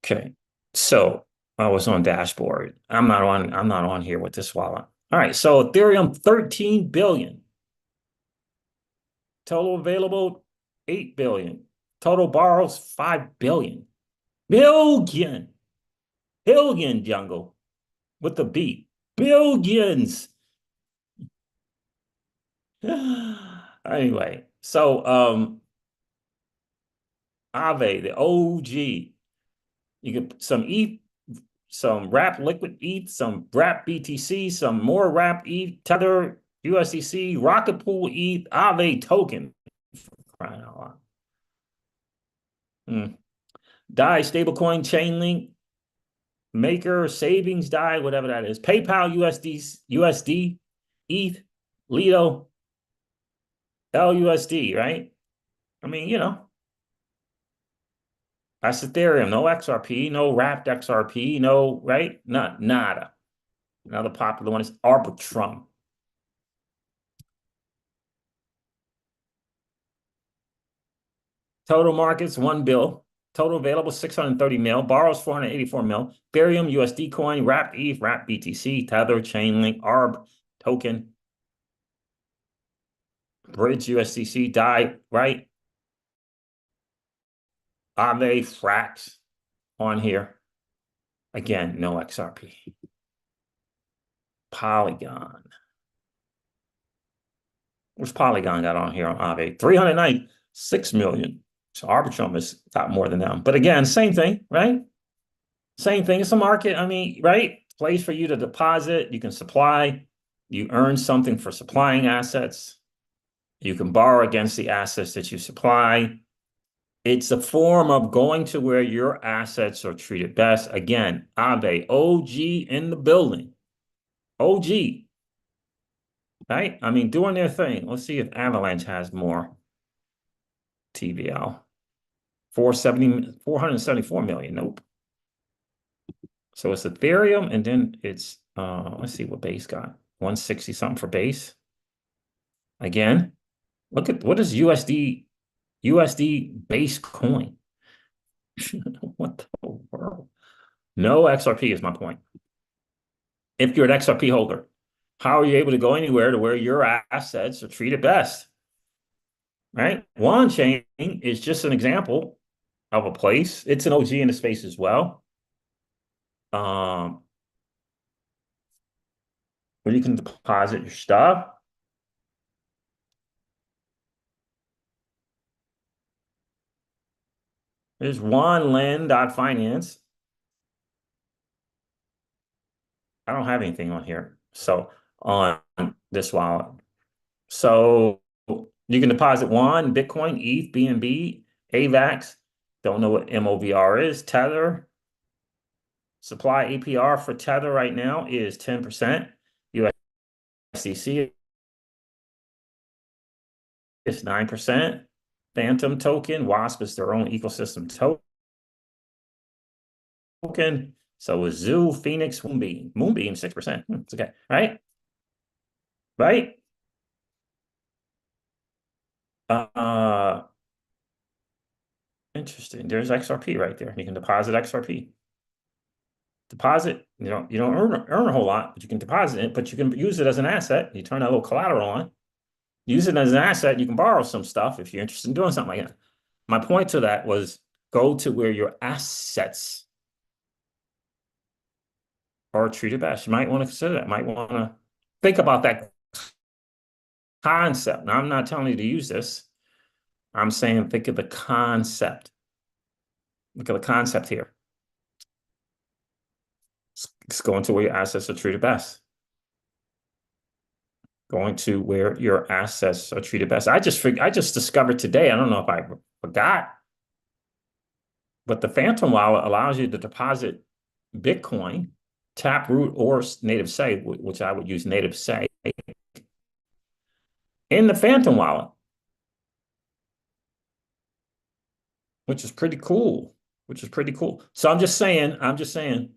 Speaker 1: Okay. So I was on dashboard. I'm not on here with this wallet. All right. So Ethereum, 13 billion. Total available, 8 billion. Total borrows, 5 billion. Billion. Billion, jungle. With the beat. Billions. Anyway, So AAVE, the OG, you get some ETH, some wrap liquid ETH, some wrap BTC, some more wrap ETH, Tether, USDC, Rocket Pool ETH, AAVE token. Crying out loud. DAI stablecoin, Chainlink, Maker, Savings DAI, whatever that is. PayPal, USD, ETH, Lido, LUSD, right? I mean, you know, that's Ethereum, no XRP, no wrapped XRP, no, right? Nada. Another popular one is Arbitrum. Total markets, 1 bill. Total available, 630 mil. Borrows, 484 mil. Ethereum, USD coin, wrapped ETH, wrapped BTC, Tether, Chainlink, ARB, token, Bridge, USDC, DAI, right? AAVE, Frax on here. Again, no XRP. Polygon. What's Polygon got on here on AAVE? 396 million. So Arbitrum has got more than them. But again, same thing, right? Same thing. It's a market. I mean, right? Place for you to deposit. You can supply. You earn something for supplying assets. You can borrow against the assets that you supply. It's a form of going to where your assets are treated best. Again, AAVE, OG in the building. OG, right? I mean, doing their thing. Let's see if Avalanche has more TVL. 474 million. Nope. So it's Ethereum, and then it's let's see what base got. 160 something for base. Again, look at what is USD base coin. What the world? No XRP is my point. If you're an XRP holder, how are you able to go anywhere to where your assets are treated best? Right? Wanchain is just an example of a place. It's an OG in the space as well. Where you can deposit your stuff. There's wanlend.finance. I don't have anything on here. So on this wallet. So you can deposit WAN, Bitcoin, ETH, BNB, AVAX. Don't know what MOVR is. Tether. Supply APR for Tether right now is 10%. USDC is 9%. Phantom token, WASP is their own ecosystem token. So is Zoo, Phoenix, Moonbeam. Moonbeam, 6%. It's okay, right? Right? Interesting. There's XRP right there. You can deposit XRP. Deposit, you don't earn a whole lot, but you can deposit it, but you can use it as an asset. You turn that little collateral on, use it as an asset. You can borrow some stuff if you're interested in doing something like that. My point to that was go to where your assets are treated best. You might want to consider that. Might want to think about that concept. Now, I'm not telling you to use this. I'm saying think of the concept. Look at the concept here. It's going to where your assets are treated best. Going to where your assets are treated best. I just discovered today, I don't know if I forgot, but the Phantom wallet allows you to deposit Bitcoin, Taproot, or native say, which I would use native say, in the Phantom wallet, which is pretty cool. So I'm just saying,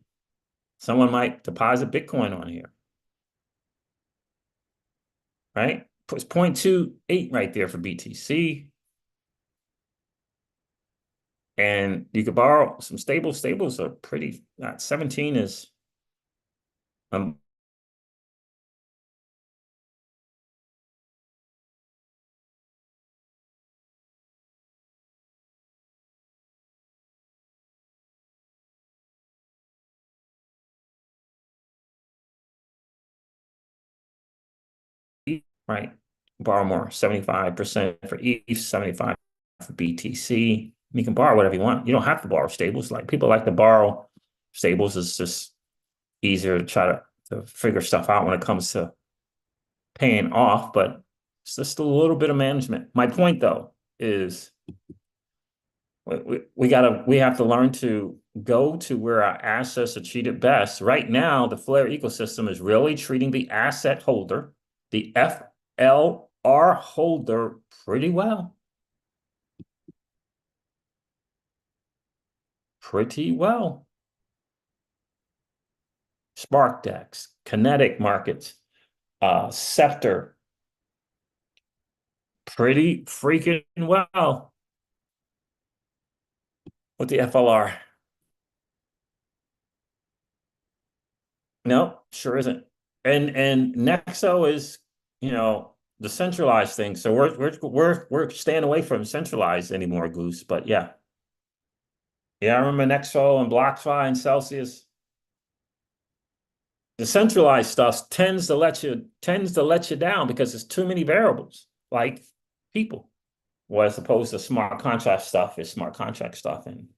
Speaker 1: someone might deposit Bitcoin on here, right? It's 0.28 right there for BTC. And you could borrow some stables. Stables are pretty, 17 is right. borrow more, 75% for ETH, 75 for BTC. You can borrow whatever you want. You don't have to borrow stables. Like people like to borrow stables. It's just easier to try to figure stuff out when it comes to paying off, but it's just a little bit of management. My point though is we have to learn to go to where our assets are treated best. Right now, the Flare ecosystem is really treating the asset holder, the FLR holder, pretty well. Pretty well. SparkDex, Kinetic Markets, Scepter, pretty freaking well with the FLR. No, sure isn't. And Nexo is, the centralized thing. So we're staying away from centralized anymore, Goose. But yeah. Yeah, I remember Nexo and BlockFi and Celsius. The centralized stuff tends to let you down because there's too many variables, like people. Well, as opposed to smart contract stuff is smart contract stuff. And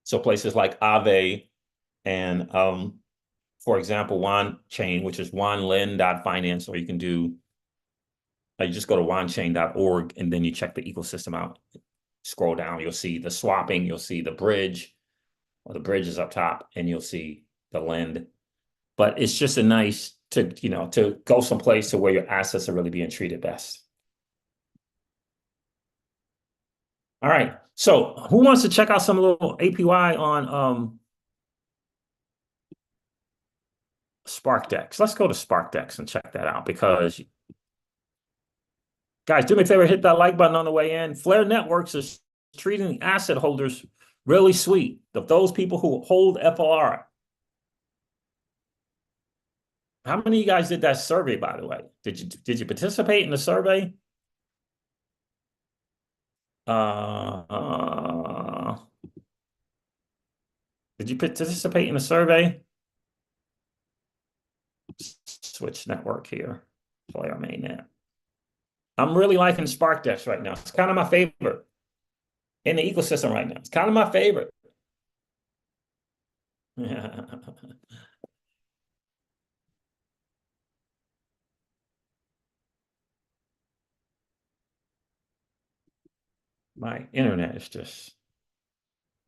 Speaker 1: so places like AAVE and for example, wanchain, which is wanlin.finance, or you can do you just go to wanchain.org and then you check the ecosystem out. Scroll down, you'll see the swapping, you'll see the bridge, or the bridge is up top, and you'll see the lend. But it's just a nice to go someplace to where your assets are really being treated best. All right. So who wants to check out some little APY on SparkDex? Let's go to SparkDex and check that out because guys, do me a favor, hit that like button on the way in. Flare Networks is treating asset holders really sweet. Those people who hold FLR. How many of you guys did that survey, by the way? Did you participate in the survey? Uh, did you participate in the survey? Switch network here. Flare mainnet. I'm really liking SparkDex right now. It's kind of my favorite in the ecosystem right now. It's kind of my favorite. My internet is just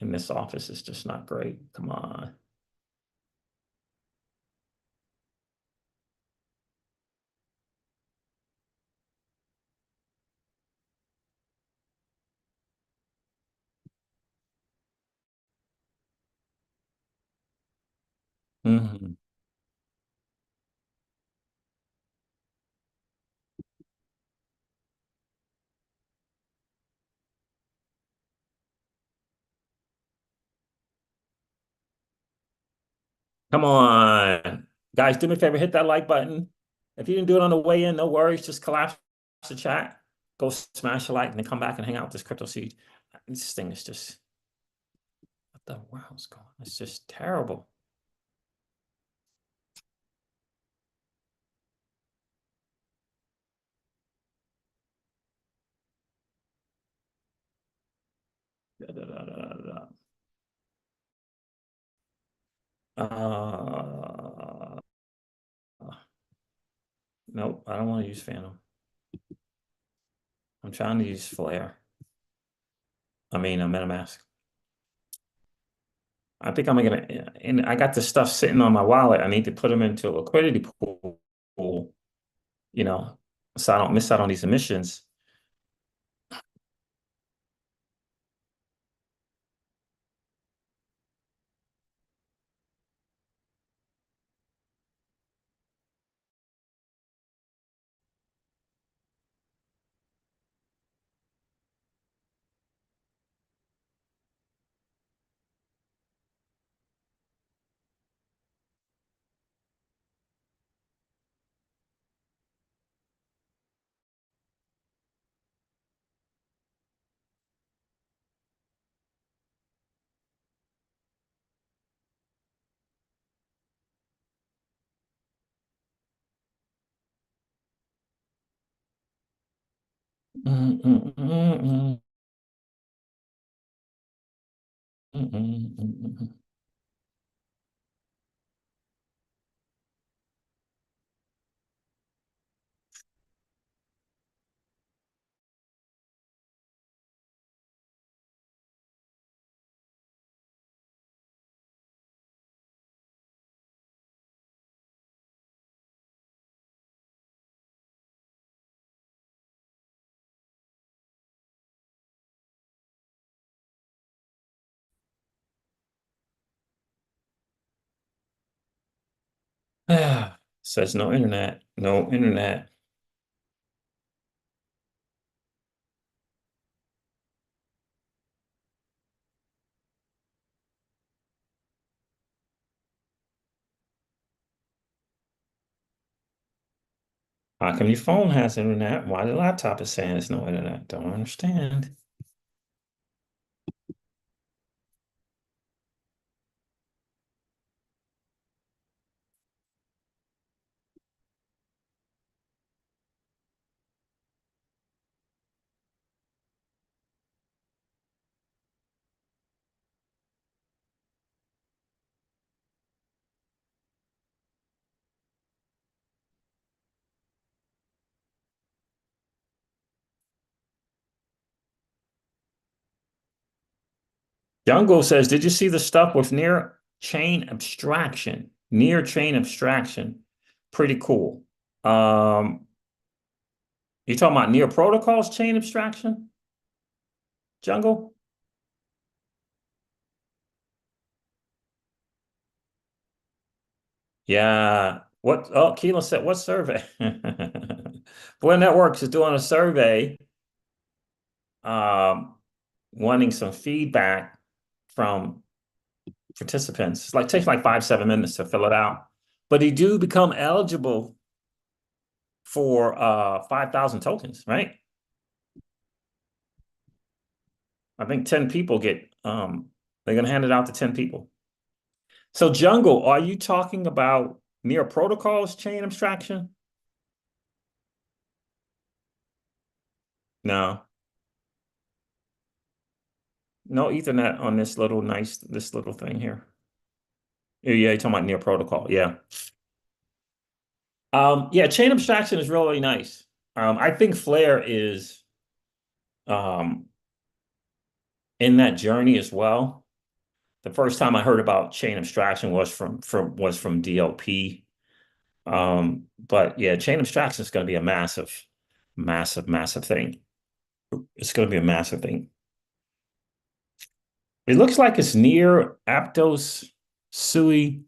Speaker 1: in this office is just not great. Come on. Mhm. Come on. Guys, do me a favor, hit that like button. If you didn't do it on the way in, no worries. Just collapse the chat. Go smash a like and then come back and hang out with this crypto seed. This thing is just, what the world's going on? It's just terrible. Da, da, da, da, da. Nope, I don't want to use Phantom. I'm trying to use Flare. I mean, a MetaMask. I think I'm gonna, and I got this stuff sitting on my wallet. I need to put them into a liquidity pool, you know, so I don't miss out on these emissions. mm, mm, mm, mm, mm, mm, mm. Says no internet, no internet. How come your phone has internet? Why the laptop is saying it's no internet? Don't understand. Jungle says, did you see the stuff with near chain abstraction? Near chain abstraction. Pretty cool. Um, you talking about near protocols chain abstraction? Jungle? Yeah. What? Oh, Keelan said, what survey? Boy Networks is doing a survey, um, wanting some feedback from participants. It's like takes like 5, 7 minutes to fill it out. But you do become eligible for 5,000 tokens, right? I think 10 people get they're gonna hand it out to 10 people. So Jungle, are you talking about near protocols chain abstraction? No. No Ethernet on this little this little thing here. Yeah, you're talking about near protocol. Yeah. Yeah, chain abstraction is really nice. I think Flare is um in that journey as well. The first time I heard about chain abstraction was from DLP. But yeah, chain abstraction is going to be a massive, massive, massive thing. It's going to be a massive thing. It looks like it's near Aptos, SUI.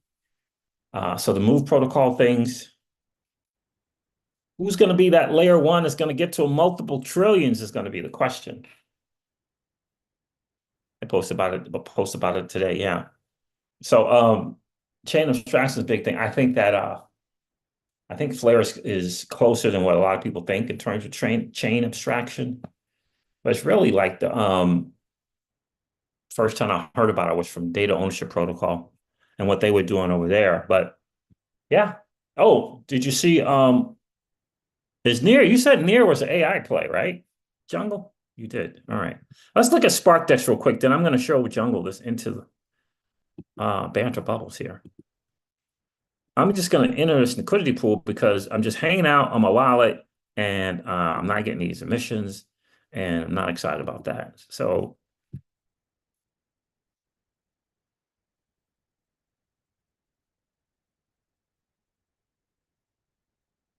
Speaker 1: So the move protocol things. Who's going to be that layer one that's going to get to multiple trillions is going to be the question. I post about it today. Yeah. So chain abstraction is a big thing. I think Flare is closer than what a lot of people think in terms of chain abstraction. But it's really like the first time I heard about it was from Data Ownership Protocol and what they were doing over there. But yeah. Oh, did you see is Near, you said Near was an AI play, right? Jungle? You did. All right. Let's look at SparkDex real quick. Then I'm going to show Jungle this into the banter bubbles here. I'm just going to enter this liquidity pool because I'm just hanging out on my wallet and I'm not getting these emissions and I'm not excited about that. So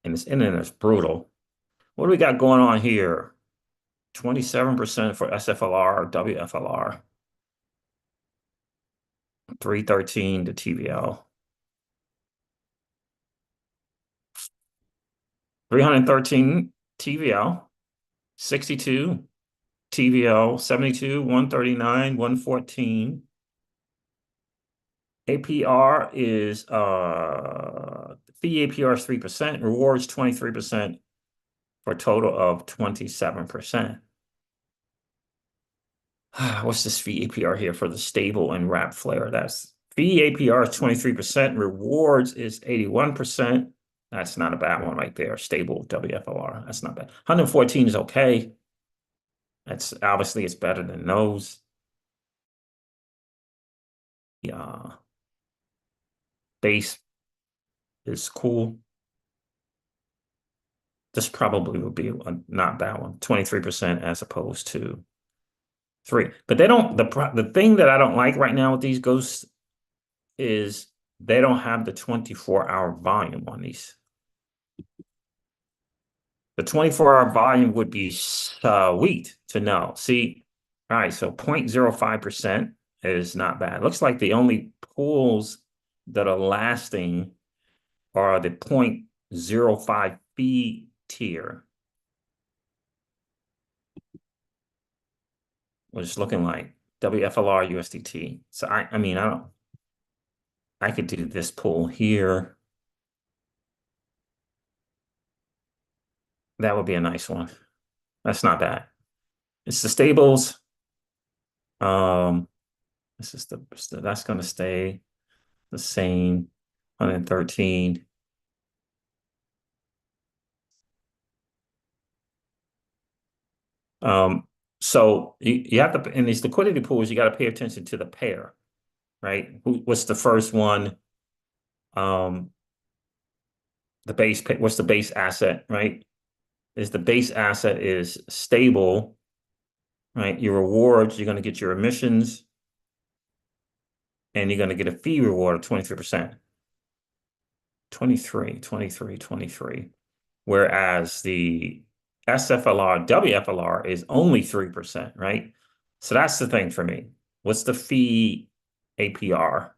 Speaker 1: and this internet is brutal. What do we got going on here? 27% for SFLR, WFLR, 313 to TVL, 313 TVL, 62 TVL, 72, 139, 114. APR is fee APR is 3%, rewards 23% for a total of 27%. What's this fee APR here for the stable and wrap flare? That's fee APR is 23%, rewards is 81%. That's not a bad one right there. Stable WFLR. That's not bad. 114 is okay. It's obviously it's better than those. Yeah, base is cool. This probably would be a not bad one, 23% as opposed to 3. But they don't, the thing that I don't like right now with these ghosts is they don't have the 24-hour volume on these. The 24-hour volume would be sweet to know. See, all right, so 0.05% is not bad. Looks like the only pools that are lasting are the 0.05 fee tier, which is looking like WFLR USDT. So I mean, I could do this pool here. That would be a nice one. That's not bad. It's the stables. This is that's going to stay the same, 113. So you have to, in these liquidity pools, you got to pay attention to the pair, right? What's the first one? The base, what's the base asset, right? Is the base asset is stable, right? Your rewards, you're going to get your emissions, and you're going to get a fee reward of 23%. 23. Whereas the SFLR, WFLR is only 3%, right? So that's the thing for me. What's the fee APR?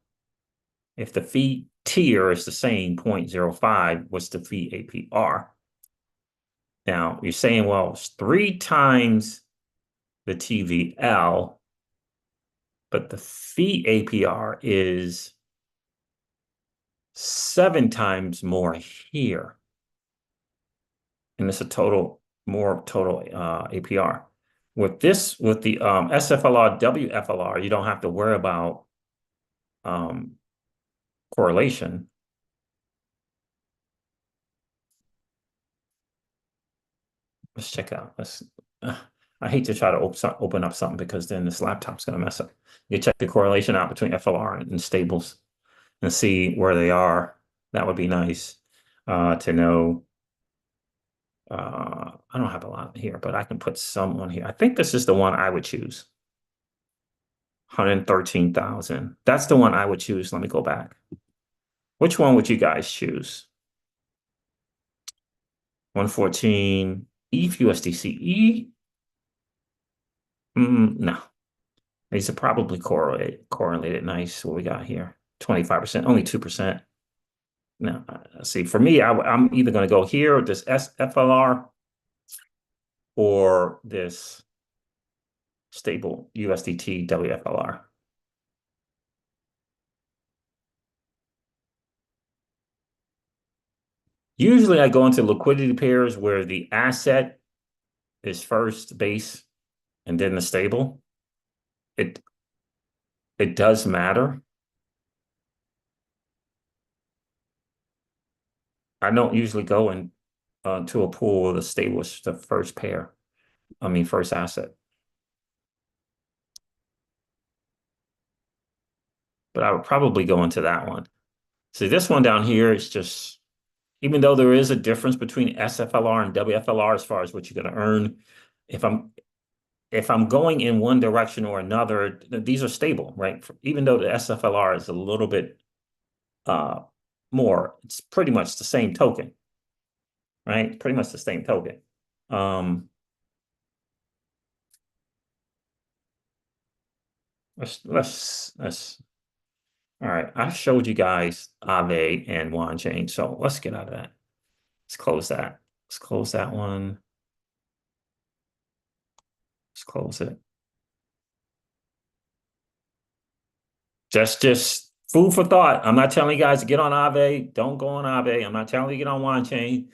Speaker 1: If the fee tier is the same, 0.05, what's the fee APR? Now, you're saying, well, it's 3 times the TVL, but the fee APR is 7 times more here. And it's a more total APR. With the SFLR, WFLR, you don't have to worry about correlation. Let's check out. I hate to try to open up something because then this laptop's going to mess up. You check the correlation out between FLR and stables and see where they are. That would be nice to know. I don't have a lot here, but I can put some on here. I think this is the one I would choose. 113,000. That's the one I would choose. Let me go back. Which one would you guys choose? 114 ETH USDC. No. These are probably correlated. Nice. What we got here? 25%, only 2%. Now, see, for me, I'm either going to go here with this FLR or this stable USDT WFLR. Usually I go into liquidity pairs where the asset is first base and then the stable. It does matter. I don't usually go in to a pool where the stable is the first pair. I mean, first asset. But I would probably go into that one. See, this one down here is just, even though there is a difference between SFLR and WFLR as far as what you're going to earn, if I'm going in one direction or another, these are stable, right? Even though the SFLR is a little bit more, it's pretty much the same token, right? Pretty much the same token. Let's all right. I showed you guys AAVE and wanchain, so let's get out of that. Let's close that. Let's close that one. Let's close it. Just food for thought. I'm not telling you guys to get on AAVE. Don't go on AAVE. I'm not telling you to get on wanchain.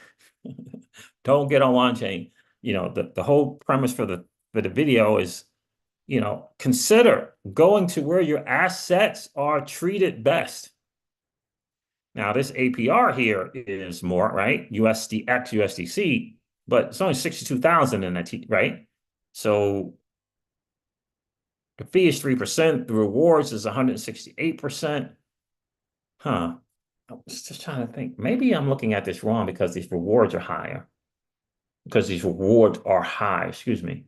Speaker 1: Don't get on wanchain. You know, the whole premise for the video is, you know, consider going to where your assets are treated best. Now, this APR here is more, right? USDX, USDC, but it's only 62,000 in that, right? So the fee is 3%. The rewards is 168%. Huh. I was just trying to think. Maybe I'm looking at this wrong because these rewards are higher. Because these rewards are high, excuse me.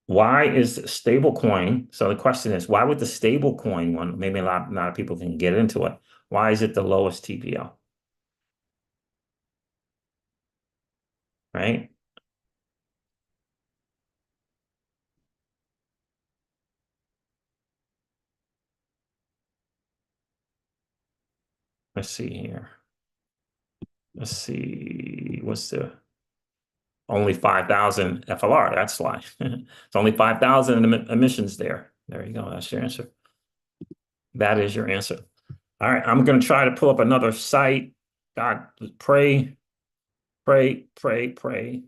Speaker 1: Why is stable coin? So the question is, why would the stable coin one, maybe a lot of people can get into it. Why is it the lowest TPL? Right? Let's see here. Let's see. What's the only 5,000 FLR? That's why. It's only 5,000 emissions there. There you go. That's your answer. That is your answer. All right. I'm going to try to pull up another site. God, pray, pray, pray, pray.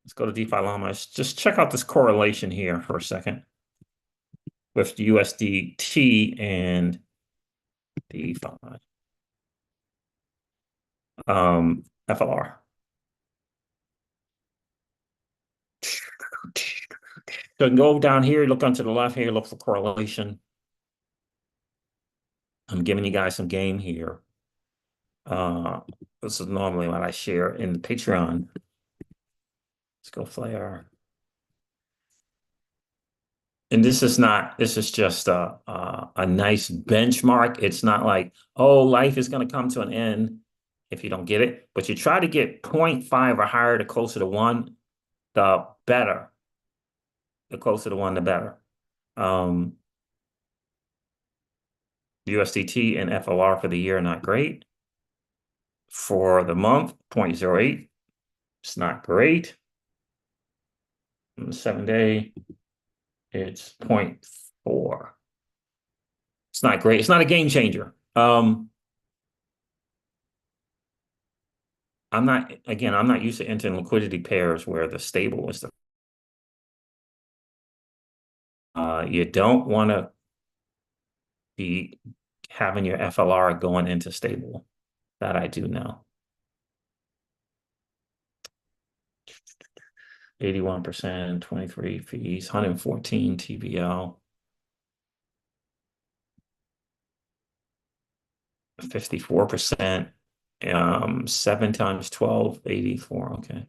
Speaker 1: Let's go to DeFi Llama. Just check out this correlation here for a second with the USDT and DeFi. FLR. So go down here, look onto the left here, look for correlation. I'm giving you guys some game here. This is normally what I share in the Patreon. Let's go flare. And this is just a nice benchmark. It's not like, oh, life is going to come to an end if you don't get it. But you try to get 0.5 or higher to closer to 1, the better. The closer to 1, the better. USDT and FLR for the year are not great. For the month, 0.08. It's not great. On the 7-day, it's 0.4. It's not great. It's not a game changer. I'm not used to entering liquidity pairs where the stable is the you don't want to be having your FLR going into stable. That I do know. 81%, 23 fees, 114 TVL. 54%, 7 times 12, 84. Okay.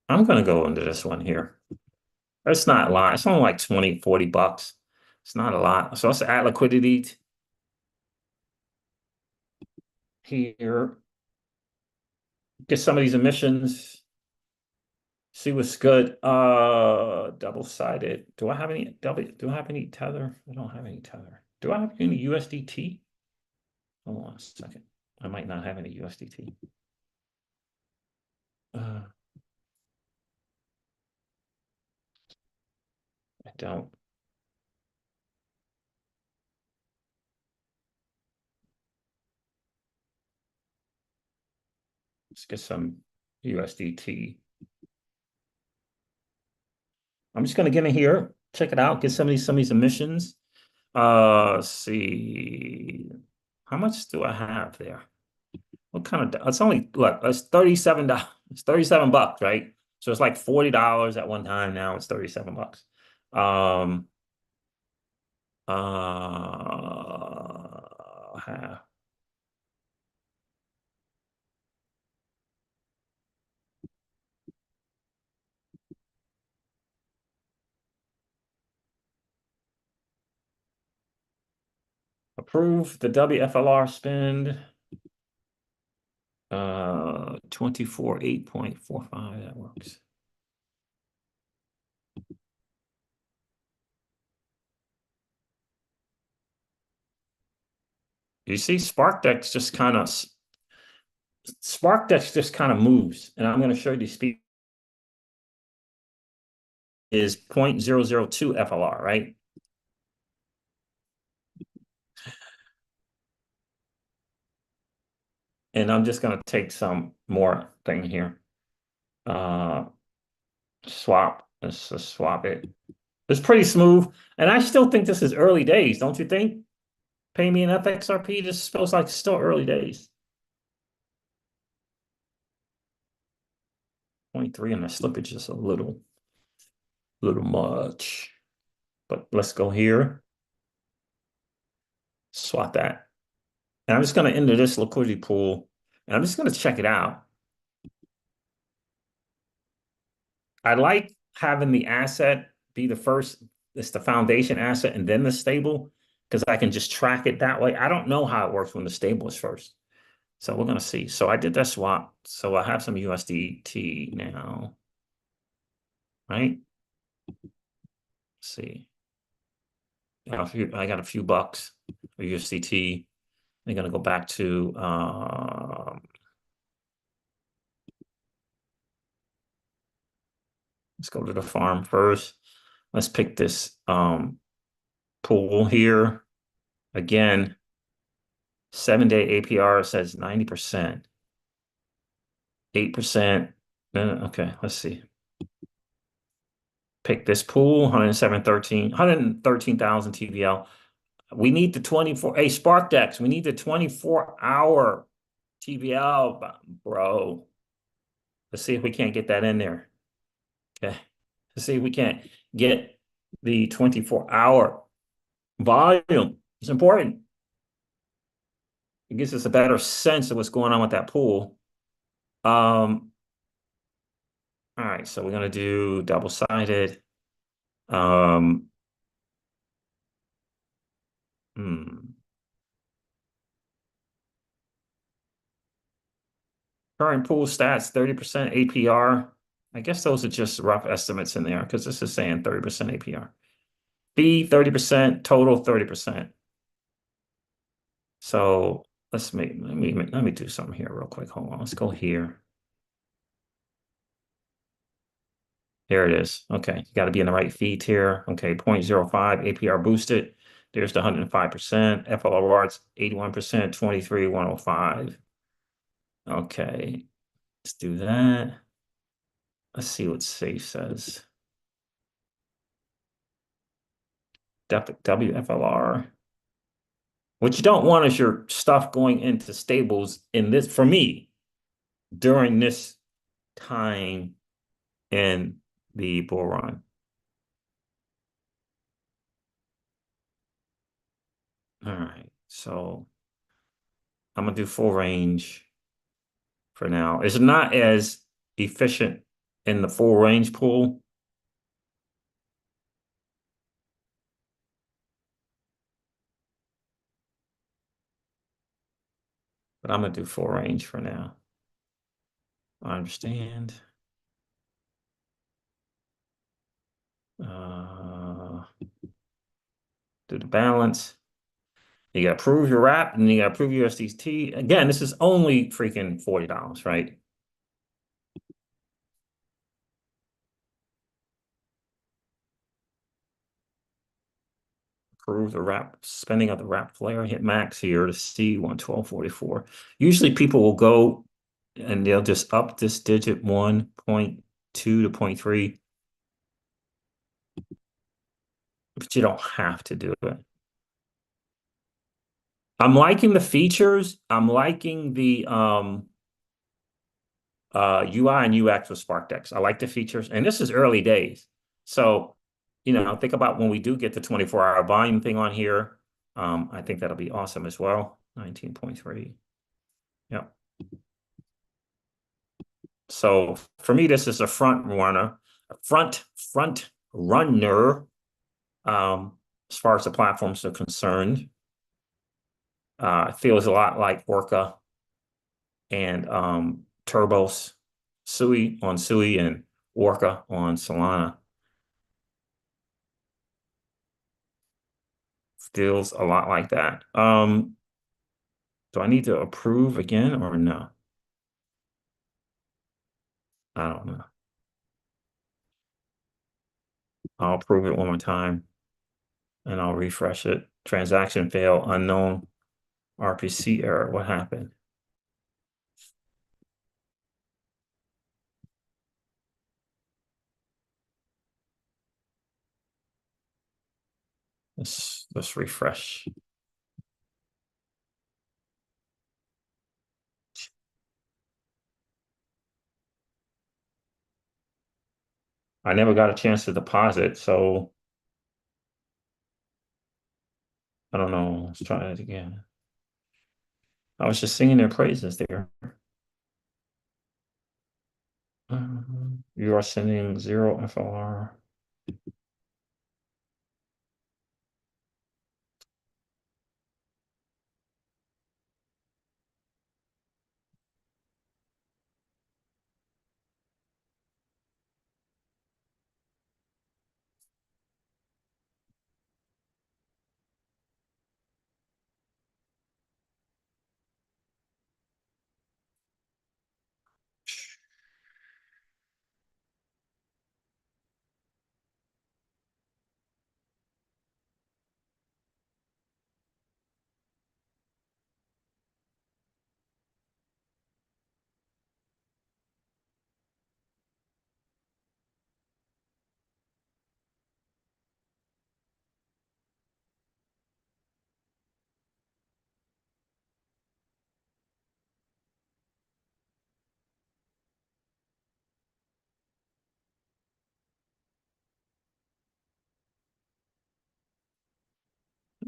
Speaker 1: I'm going to go into this one here. It's not a lot. It's only like 20, 40 bucks. It's not a lot. So let's add liquidity here. Get some of these emissions. See what's good. Double-sided. Do I have any tether? I don't have any tether. Do I have any USDT? Hold on a second. I might not have any USDT. I don't. Let's get some USDT. I'm just gonna get in here, check it out, get some of these emissions. Let's see. How much do I have there? What kind of it's only look, it's $37. It's 37 bucks, right? So it's like $40 at one time. Now it's 37 bucks. Have approve the WFLR spend. 24, 8.45, that works. You see, SparkDex just kind of moves, and I'm going to show you the speed is 0.002 FLR, right? And I'm just going to take some more thing here. Swap. Let's just swap it. It's pretty smooth. And I still think this is early days, don't you think? Pay me an FXRP, this feels like still early days. 0.3 and the slippage is a little much. But let's go here. Swap that. And I'm just going to enter this liquidity pool and I'm just going to check it out. I like having the asset be the first, it's the foundation asset and then the stable, because I can just track it that way. I don't know how it works when the stable is first. So we're going to see. So I did that swap. So I have some USDT now, right? Let's see. I got a few bucks for USDT. They're going to go back to, let's go to the farm first. Let's pick this pool here. Again, 7-day APR says 90%. 8%. Okay, let's see. Pick this pool, 113,000 TVL. We need the 24, hey, SparkDex, we need the 24-hour TVL, bro. Let's see if we can't get that in there. Okay. Let's see if we can't get the 24-hour volume. It's important. It gives us a better sense of what's going on with that pool. All right, so we're gonna do double-sided. Hmm. Current pool stats, 30% APR. I guess those are just rough estimates in there because this is saying 30% APR. Fee, 30%, total 30%. So let me do something here real quick. Hold on. Let's go here. There it is. Okay, you got to be in the right fee tier. Okay, 0.05 APR boosted. There's the 105%. FLR 81%, 23,105. Okay, let's do that. Let's see what safe says. WFLR. What you don't want is your stuff going into stables in this, for me, during this time in the bull run. All right, so I'm gonna do full range for now. It's not as efficient in the full range pool. But I'm gonna do full range for now. I understand. Do the balance. You gotta prove your wrap and you gotta prove your USDT. Again, this is only freaking $40, right? Prove the wrap, spending of the wrap flare, hit max here to see 112.44. Usually people will go and they'll just up this digit 1.2 to 0.3. But you don't have to do it. I'm liking the features. I'm liking the UI and UX with SparkDex. I like the features, and this is early days. So, think about when we do get the 24-hour volume thing on here. I think that'll be awesome as well. 19.3. Yep. So for me, this is a front runner, as far as the platforms are concerned. It feels a lot like Orca and Turbos, Sui on Sui and Orca on Solana. Feels a lot like that. Do I need to approve again or no? I don't know. I'll approve it one more time and I'll refresh it. Transaction fail, unknown RPC error. What happened? Let's refresh. I never got a chance to deposit, so I don't know. Let's try it again. I was just singing their praises there. You are sending 0 FLR.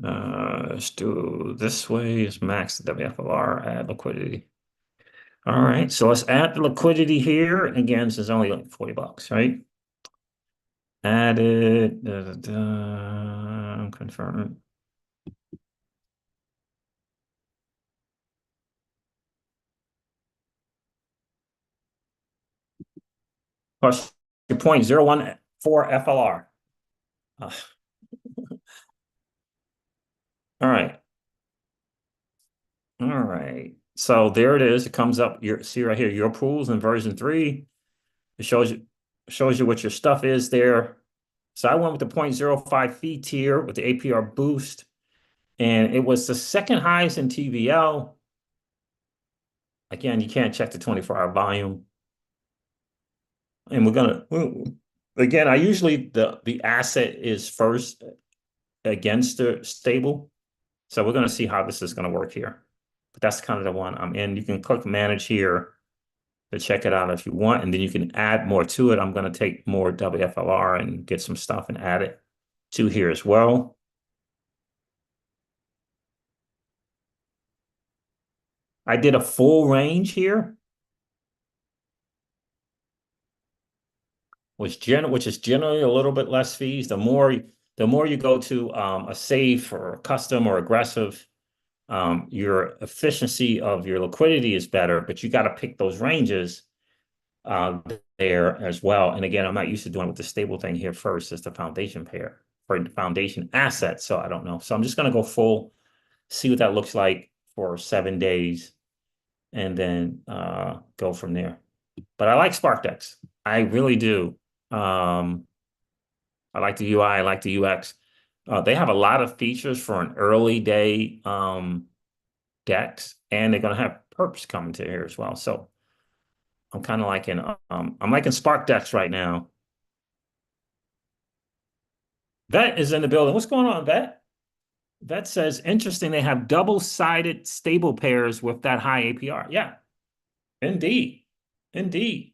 Speaker 1: Let's do this way is max the WFLR, add liquidity. All right, so let's add the liquidity here. Again, this is only like 40 bucks, right? Add it, confirm. Plus your 0.014 FLR. All right. All right. So there it is. It comes up. See right here, your pools in version 3. It shows you what your stuff is there. So I went with the 0.05 fee tier with the APR boost, and it was the second highest in TVL. Again, you can't check the 24-hour volume. And again, I usually the asset is first against the stable. So we're gonna see how this is gonna work here. But that's kind of the one I'm in. You can click manage here to check it out if you want, and then you can add more to it. I'm going to take more WFLR and get some stuff and add it to here as well. I did a full range here, which is generally a little bit less fees. The more you go to a safe or a custom or aggressive, your efficiency of your liquidity is better, but you got to pick those ranges there as well. And again, I'm not used to doing with the stable thing here first as the foundation pair for foundation assets. So I don't know. So I'm just going to go full, see what that looks like for 7 days, and then go from there. But I like SparkDex. I really do. I like the UI. I like the UX. They have a lot of features for an early day DEX, and they're going to have perps coming to here as well. So I'm kind of liking SparkDex right now. Vet is in the building. What's going on, Vet? Vet says, interesting, they have double-sided stable pairs with that high APR. Yeah, indeed. Indeed.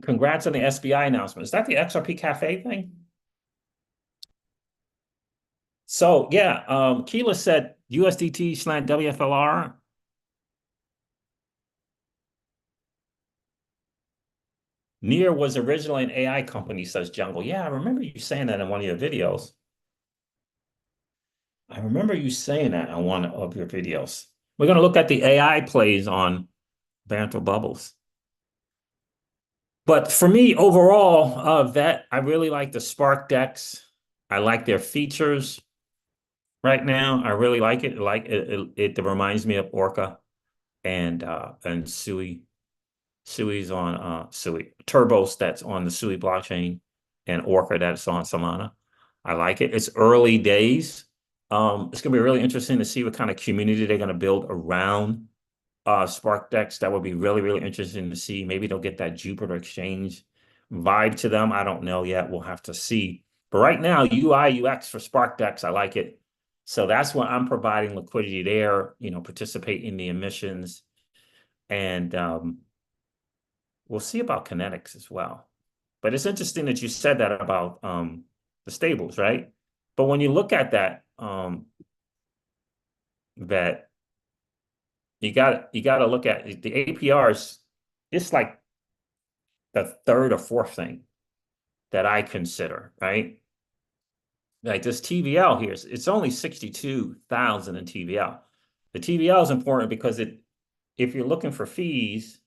Speaker 1: Congrats on the SBI announcement. Is that the XRP Cafe thing? So, yeah, Keela said USDT slant WFLR. Near was originally an AI company, says Jungle. Yeah, I remember you saying that in one of your videos. I remember you saying that on one of your videos. We're going to look at the AI plays on Banter Bubbles. But for me, overall, I really like the Spark Decks. I like their features right now. I really like it. It reminds me of Orca and Sui. Sui's on Sui. Turbos that's on the Sui blockchain, and Orca that's on Solana. I like it. It's early days. It's gonna be really interesting to see what kind of community they're gonna build around Spark Decks. That would be really, really interesting to see. Maybe they'll get that Jupiter exchange vibe to them. I don't know yet. We'll have to see. But right now, UI, UX for SparkDex, I like it. So that's what I'm providing liquidity there, participate in the emissions. And we'll see about kinetics as well. But it's interesting that you said that about the stables, right? But when you look at that, that you got to look at the APRs. It's like the third or fourth thing that I consider, right? Like this TVL here, it's only 62,000 in TVL. The TVL is important because if you're looking for fees,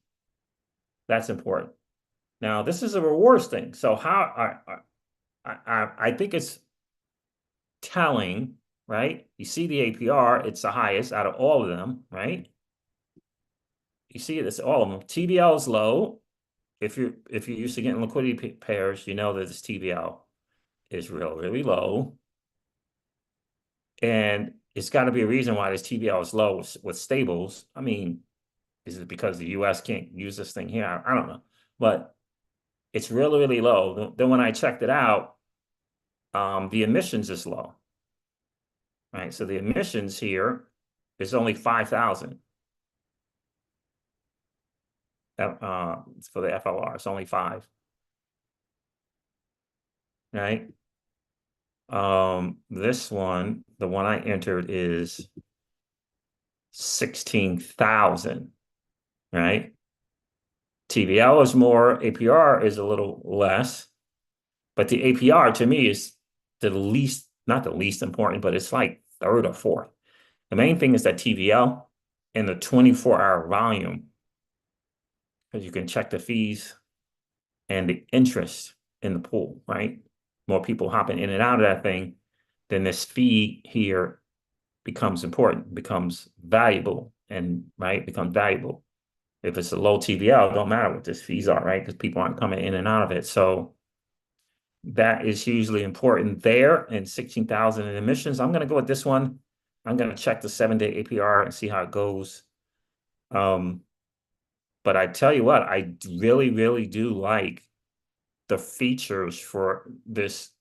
Speaker 1: that's important. Now, this is a rewards thing. So I think it's telling, right? You see the APR, it's the highest out of all of them, right? You see it's all of them. TVL is low. If you're used to getting liquidity pairs, you know that this TVL is really low. And it's got to be a reason why this TVL is low with stables. I mean, is it because the US can't use this thing here? I don't know. But it's really low. Then when I checked it out, the emissions is low. Right? So the emissions here is only 5,000. For the FLR, it's only 5. Right? This one, the one I entered is 16,000, right? TVL is more, APR is a little less, but the APR to me is the least, not the least important, but it's like third or fourth. The main thing is that TVL and the 24-hour volume, because you can check the fees and the interest in the pool, right? More people hopping in and out of that thing, then this fee here becomes important, becomes valuable, and becomes valuable. If it's a low TVL, it don't matter what these fees are, right? Because people aren't coming in and out of it. So that is hugely important there. And 16,000 in emissions. I'm going to go with this one. I'm going to check the 7-day APR and see how it goes. But I tell you what, I really do like the features for this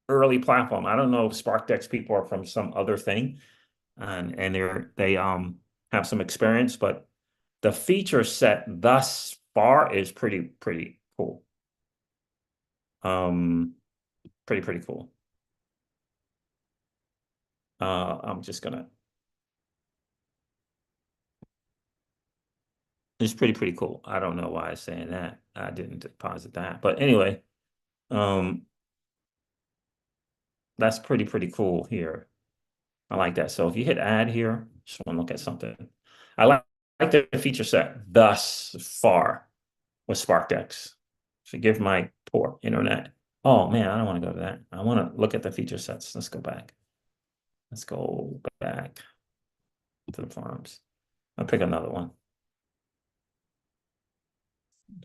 Speaker 1: early platform. I don't know if SparkDex people are from some other thing, and they have some experience, but the feature set thus far is pretty cool. Pretty cool. I'm just gonna. It's pretty cool. I don't know why I'm saying that. I didn't deposit that, but anyway, that's pretty cool here. I like that. So if you hit add here, just want to look at something. I like the feature set thus far with SparkDex. Forgive my poor internet. Oh man, I don't want to go to that. I want to look at the feature sets. Let's go back. Let's go back to the farms. I'll pick another one.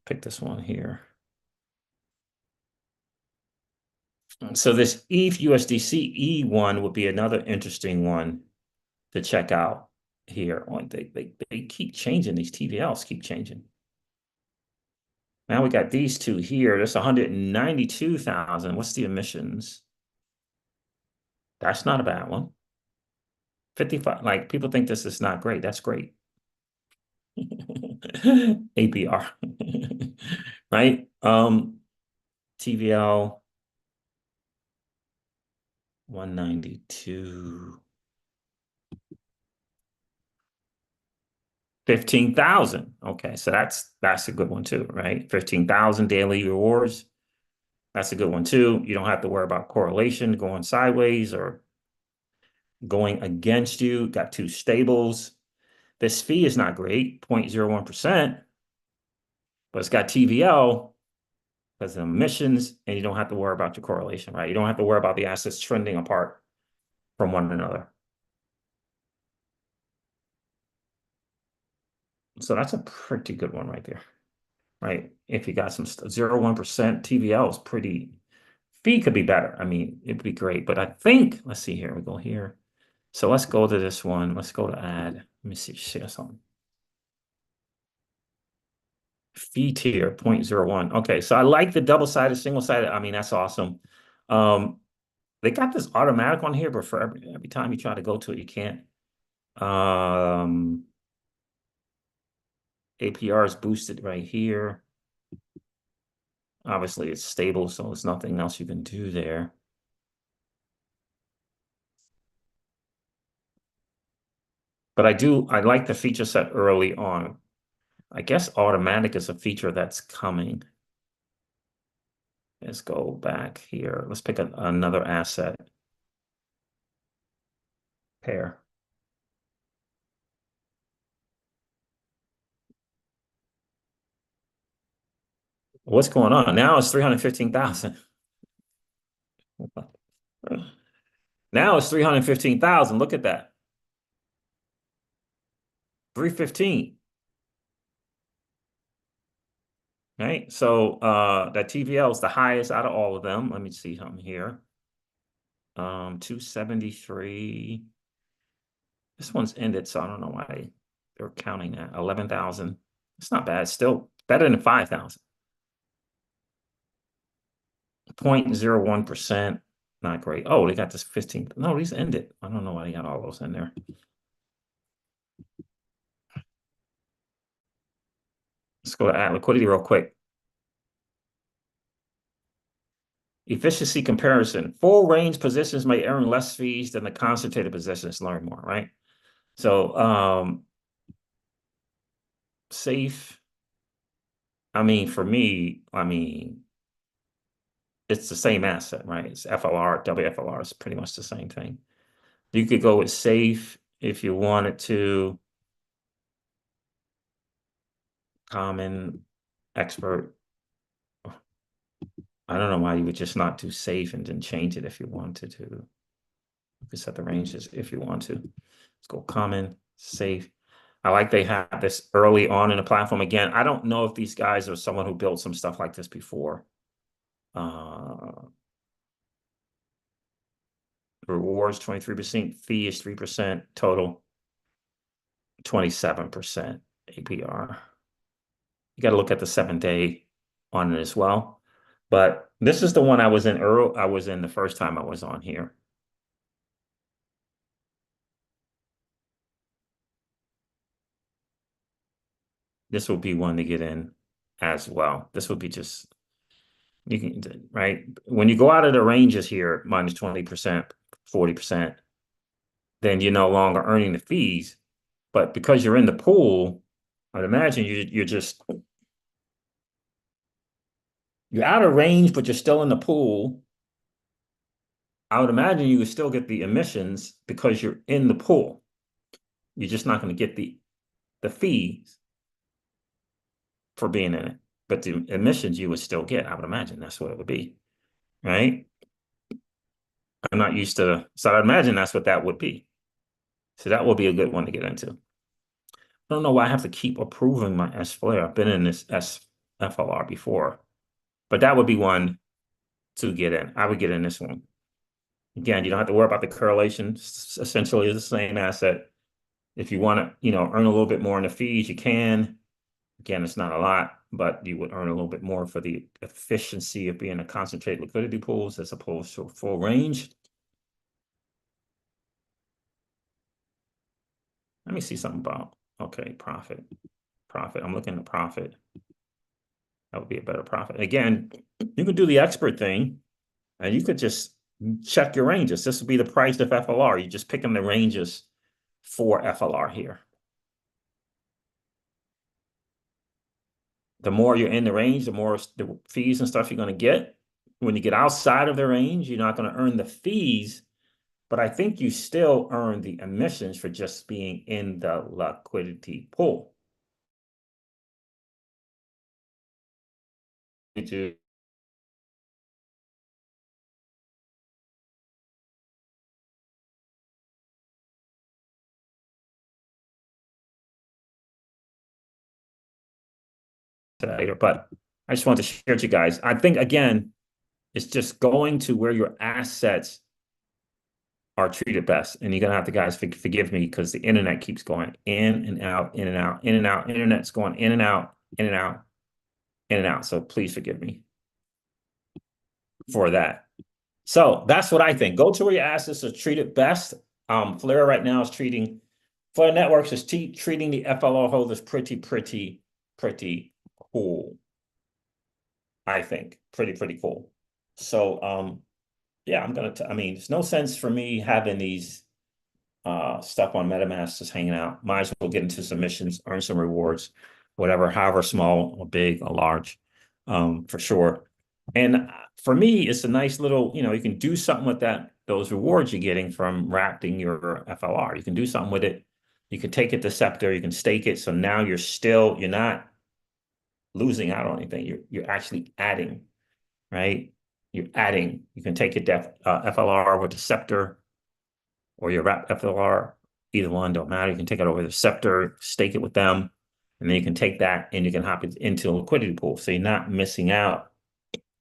Speaker 1: Pick this one here. So this ETH USDC E1 would be another interesting one to check out here. They keep changing, these TVLs keep changing. Now we got these two here. That's 192,000. What's the emissions? That's not a bad one. 55, like people think this is not great. That's great. APR. Right? TVL 192. 15,000. Okay, so that's a good one too, right? 15,000 daily rewards. That's a good one too. You don't have to worry about correlation going sideways or going against you. Got 2 stables. This fee is not great, 0.01%, but it's got TVL because of emissions, and you don't have to worry about your correlation, right? You don't have to worry about the assets trending apart from one another. So that's a pretty good one right there, right? If you got some 0.01% TVL is pretty, fee could be better. I mean, it'd be great, but I think, let's see here, we go here. So let's go to this one. Let's go to add. Let me see, share something. Fee tier 0.01. Okay, so I like the double-sided, single-sided. I mean, that's awesome. They got this automatic on here, but for every time you try to go to it, you can't. APR is boosted right here. Obviously, it's stable, so there's nothing else you can do there. But I like the feature set early on. I guess automatic is a feature that's coming. Let's go back here. Let's pick another asset pair. What's going on? Now it's 315,000. Now it's 315,000. Look at that. 315. Right? So that TVL is the highest out of all of them. Let me see something here. 273. This one's ended, so I don't know why they're counting that. 11,000. It's not bad. Still better than 5,000. 0.01%. Not great. Oh, they got this 15. No, these ended. I don't know why they got all those in there. Let's go to add liquidity real quick. Efficiency comparison. Full range positions may earn less fees than the concentrated positions. Learn more, right? So safe. I mean, for me, it's the same asset, right? It's FLR, WFLR is pretty much the same thing. You could go with safe if you wanted to. Common, expert. I don't know why you would just not do safe and then change it if you wanted to. You could set the ranges if you want to. Let's go common, safe. I like they have this early on in the platform. Again, I don't know if these guys are someone who built some stuff like this before. Rewards 23%, fee is 3%, total 27% APR. You got to look at the 7-day on it as well. But this is the one I was in early. I was in the first time I was on here. This will be one to get in as well. This will be just, you can, right? When you go out of the ranges here, minus 20%, 40%, then you're no longer earning the fees. But because you're in the pool, I'd imagine you're out of range, but you're still in the pool. I would imagine you would still get the emissions because you're in the pool. You're just not going to get the fees for being in it. But the emissions you would still get, I would imagine that's what it would be, right? I'm not used to, so I'd imagine that's what that would be. So that will be a good one to get into. I don't know why I have to keep approving my S-Flare. I've been in this FLR before, but that would be one to get in. I would get in this one. Again, you don't have to worry about the correlation. Essentially, it's the same asset. If you want to, earn a little bit more in the fees, you can. Again, it's not a lot, but you would earn a little bit more for the efficiency of being a concentrated liquidity pools as opposed to full range. Let me see something about, okay, profit. I'm looking at profit. That would be a better profit. Again, you could do the expert thing and you could just check your ranges. This would be the price of FLR. You're just picking the ranges for FLR here. The more you're in the range, the more the fees and stuff you're going to get. When you get outside of the range, you're not going to earn the fees, but I think you still earn the emissions for just being in the liquidity pool. Later, but I just want to share with you guys. I think, again, it's just going to where your assets are treated best. And you're going to have to, guys, forgive me because the internet keeps going in and out, in and out, in and out. Internet's going in and out, in and out. in and out. So please forgive me for that. So that's what I think. Go to where your assets are treated best. FLR right now is treating FLR Networks is treating the FLR holders pretty cool. I think pretty cool. So yeah, I mean, there's no sense for me having these stuff on MetaMask just hanging out. Might as well get into some missions, earn some rewards, whatever, however small or big or large, for sure. And for me, it's a nice little, you can do something with those rewards you're getting from wrapping your FLR. You can do something with it. You can take it to Scepter, you can stake it. So now you're not losing out on anything. You're actually adding, right? You're adding. You can take it to FLR with the Scepter or your wrap FLR, either one, don't matter. You can take it over the Scepter, stake it with them, and then you can take that and you can hop it into a liquidity pool. So you're not missing out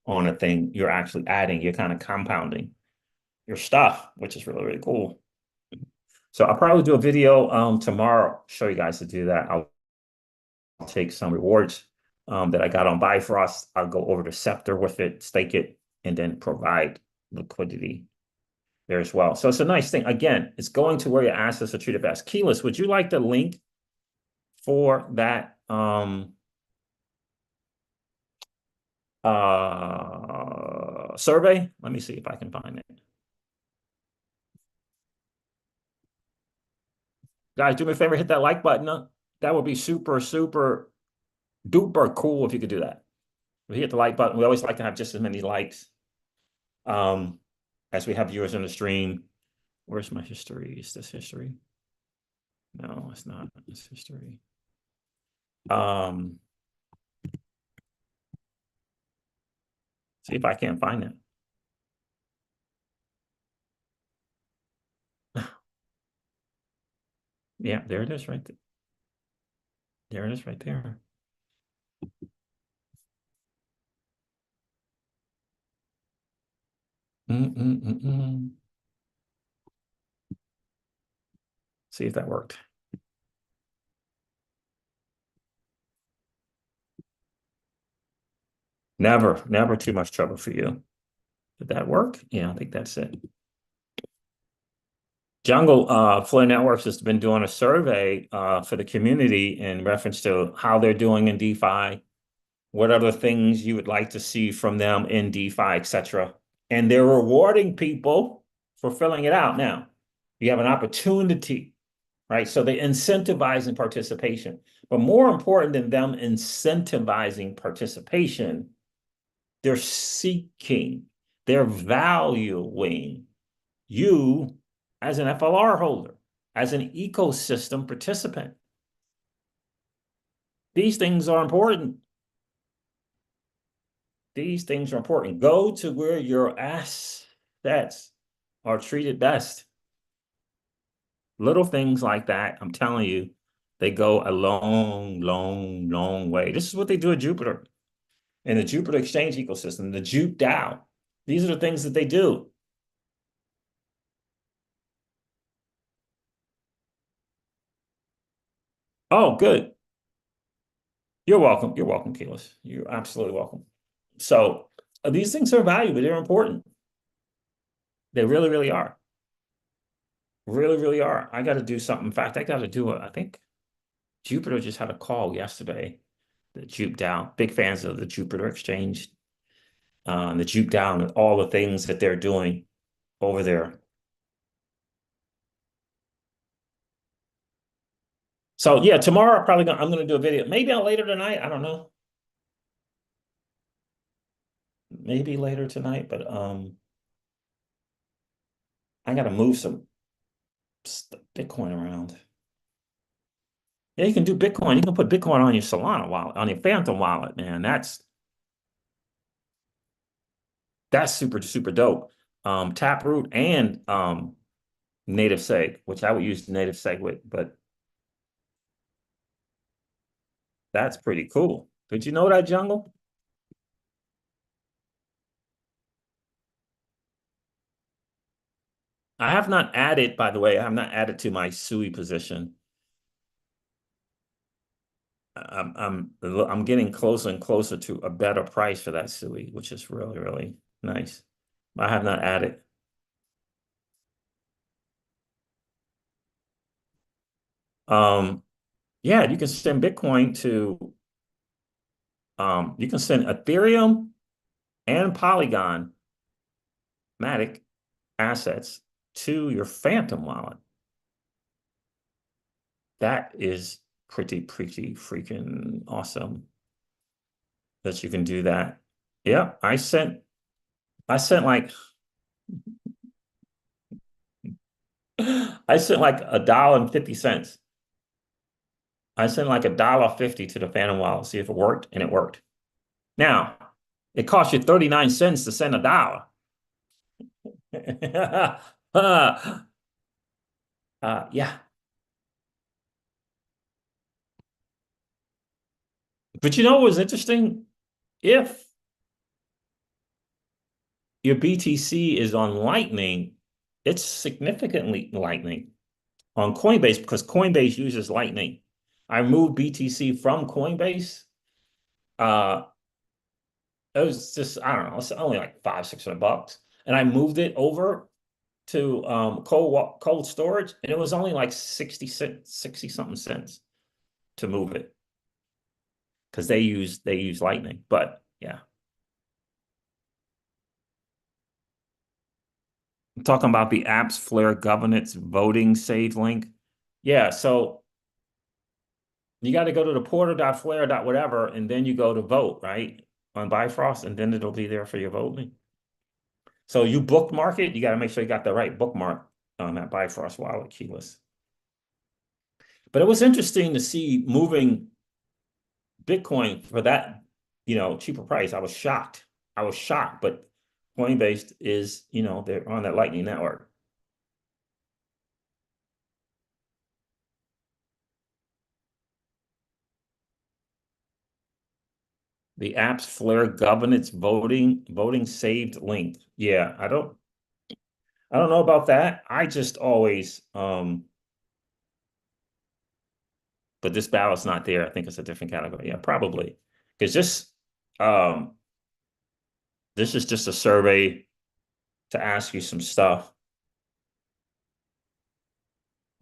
Speaker 1: on a thing. You're actually adding, you're kind of compounding your stuff, which is really cool. So I'll probably do a video tomorrow, show you guys to do that. I'll take some rewards that I got on Bifrost. I'll go over to Scepter with it, stake it, and then provide liquidity there as well. So it's a nice thing. Again, it's going to where your assets are treated best. Keyless, would you like the link for that survey? Let me see if I can find it. Guys, do me a favor, hit that like button. That would be super duper cool if you could do that. We hit the like button. We always like to have just as many likes as we have viewers in the stream. Where's my history? Is this history? No, it's not. It's history. See if I can't find it. Yeah, there it is right there. There it is right there. See if that worked. Never too much trouble for you. Did that work? Yeah, I think that's it. Jungle FLR Networks has been doing a survey for the community in reference to how they're doing in DeFi, what other things you would like to see from them in DeFi, etc. And they're rewarding people for filling it out. Now, you have an opportunity, right? So they incentivizing participation. But more important than them incentivizing participation, they're they're valuing you as an FLR holder, as an ecosystem participant. These things are important. These things are important. Go to where your assets are treated best. Little things like that, I'm telling you, they go a long way. This is what they do at Jupiter. In the Jupiter Exchange ecosystem, the Jupe DAO. These are the things that they do. Oh, good. You're welcome. You're welcome, Keyless. You're absolutely welcome. So these things are valuable. They're important. They really are. Really are. I got to do something. In fact, I got to do it. I think Jupiter just had a call yesterday. The Jupe DAO. Big fans of the Jupiter Exchange, the Jupe DAO, and all the things that they're doing over there. So yeah, tomorrow I'm gonna do a video. Maybe later tonight. I don't know. Maybe later tonight, but I gotta move some Bitcoin around. Yeah, you can do Bitcoin. You can put Bitcoin on your Solana wallet, on your Phantom wallet, man. That's super dope. Taproot and native seg, which I would use native seg with, but that's pretty cool. Did you know that, Jungle? I have not added, by the way, I have not added to my SUI position. I'm getting closer and closer to a better price for that SUI, which is really, really nice. I have not added. Um, yeah, you can send Bitcoin to you can send Ethereum and Polygon Matic assets to your Phantom wallet. That is pretty freaking awesome that you can do that. Yeah, I sent like I sent like $1.50. I sent like $1.50 to the Phantom wallet, see if it worked, and it worked. Now, it cost you 39 cents to send $1. Yeah. But you know what was interesting? If your BTC is on Lightning, it's significantly Lightning on Coinbase because Coinbase uses Lightning. I moved BTC from Coinbase. Uh, it was just, I don't know, it's only like 500-600 bucks. And I moved it over to cold storage, and it was only like 60 something cents to move it because they use Lightning. But yeah, I'm talking about the app's Flare governance voting save link. Yeah, so you got to go to the portal.flare.whatever, and then you go to vote, right? On Bifrost, and then it'll be there for your voting. So you bookmark it, you got to make sure you got the right bookmark on that Bifrost wallet keyless. But it was interesting to see moving Bitcoin for that, cheaper price. I was shocked. But Coinbase is, they're on that Lightning Network. The app's Flare governance voting saved link. Yeah, I don't know about that. I just always but this ballot's not there. I think it's a different category. Yeah, probably. Because um this is just a survey to ask you some stuff.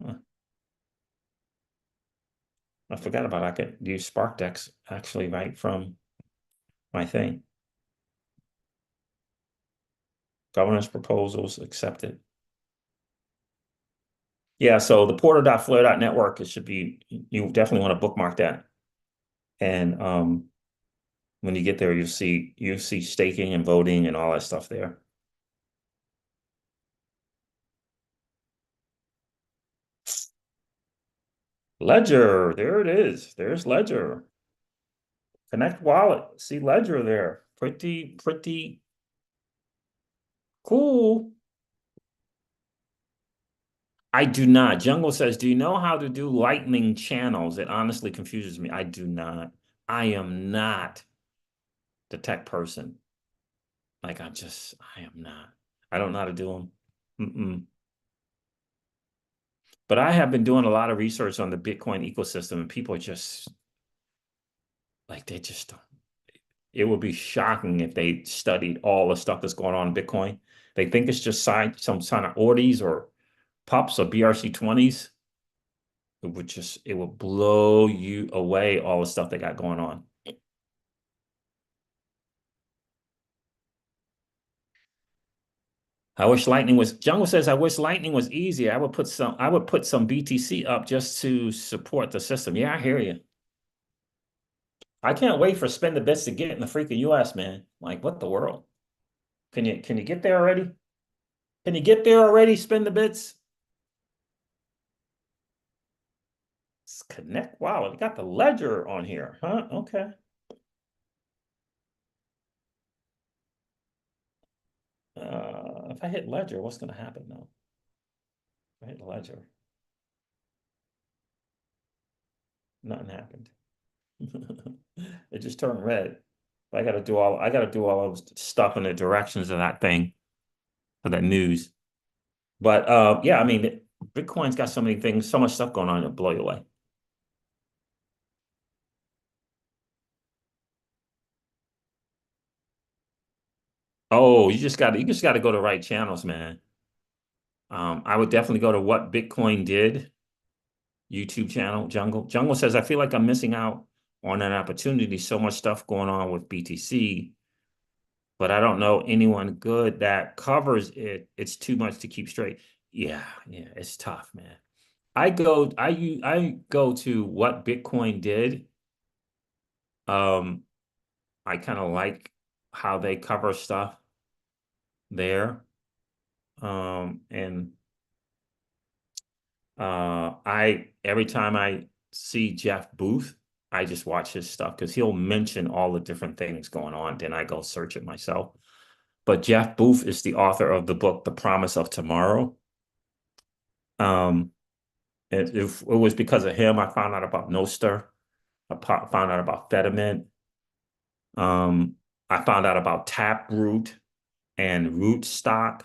Speaker 1: I forgot about I could use SparkDex actually right from my thing. Governance proposals accepted. Yeah, so the portal.flare.network, it should be, you definitely want to bookmark that. And when you get there, you'll see staking and voting and all that stuff there. Ledger, there it is. There's Ledger. Connect wallet. See Ledger there. Pretty cool. I do not. Jungle says, do you know how to do lightning channels? It honestly confuses me. I do not. I am not the tech person. Like I am not. I don't know how to do them. Mm-mm. But I have been doing a lot of research on the Bitcoin ecosystem, and people are just like, they just don't. It would be shocking if they studied all the stuff that's going on in Bitcoin. They think it's just some kind of ordies or pups or BRC20s. It would blow you away, all the stuff they got going on. I wish Lightning was, Jungle says, I wish Lightning was easier. I would put some BTC up just to support the system. Yeah, I hear you. I can't wait for Spend the Bits to get in the freaking US, man. Like, what the world? Can you get there already? Can you get there already, Spend the Bits? Connect. Wow, we got the ledger on here, huh? Okay. If I hit ledger, what's going to happen now? If I hit ledger, nothing happened. It just turned red. I gotta do all of stuff in the directions of that thing for that news. But yeah, I mean, Bitcoin's got so many things, so much stuff going on, it'll blow you away. Oh, you just got to go to right channels, man. I would definitely go to What Bitcoin Did YouTube channel. Jungle says, I feel like I'm missing out on an opportunity. So much stuff going on with BTC, but I don't know anyone good that covers it. It's too much to keep straight. Yeah, it's tough, man. I go to What Bitcoin Did. Um, I kind of like how they cover stuff there. And I every time I see Jeff Booth, I just watch his stuff because he'll mention all the different things going on. Then I go search it myself. But Jeff Booth is the author of the book, The Promise of Tomorrow. Um, it was because of him I found out about Nostr. Found out about Fediment. Um, I found out about Taproot and Rootstock.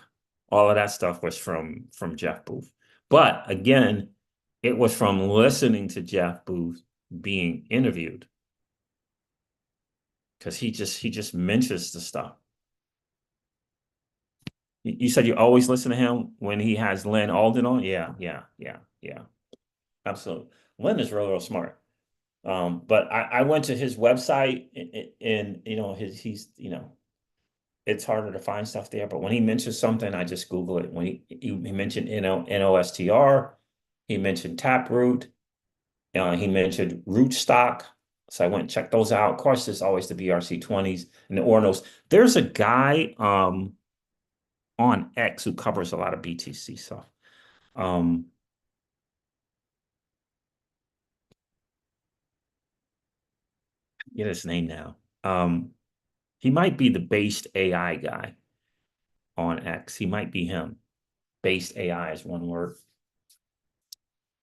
Speaker 1: All of that stuff was from Jeff Booth. But again, it was from listening to Jeff Booth being interviewed because he just mentions the stuff. You said you always listen to him when he has Lynn Alden on? Yeah. Absolutely. Lynn is real smart. But I went to his website and he's it's harder to find stuff there. But when he mentions something, I just Google it. When he mentioned NOSTR, he mentioned Taproot, he mentioned Rootstock. So I went and checked those out. Of course, there's always the BRC20s and the Ornos. There's a guy on X who covers a lot of BTC stuff. Um, Get his name now. He might be the based AI guy on X. He might be him. Based AI is one word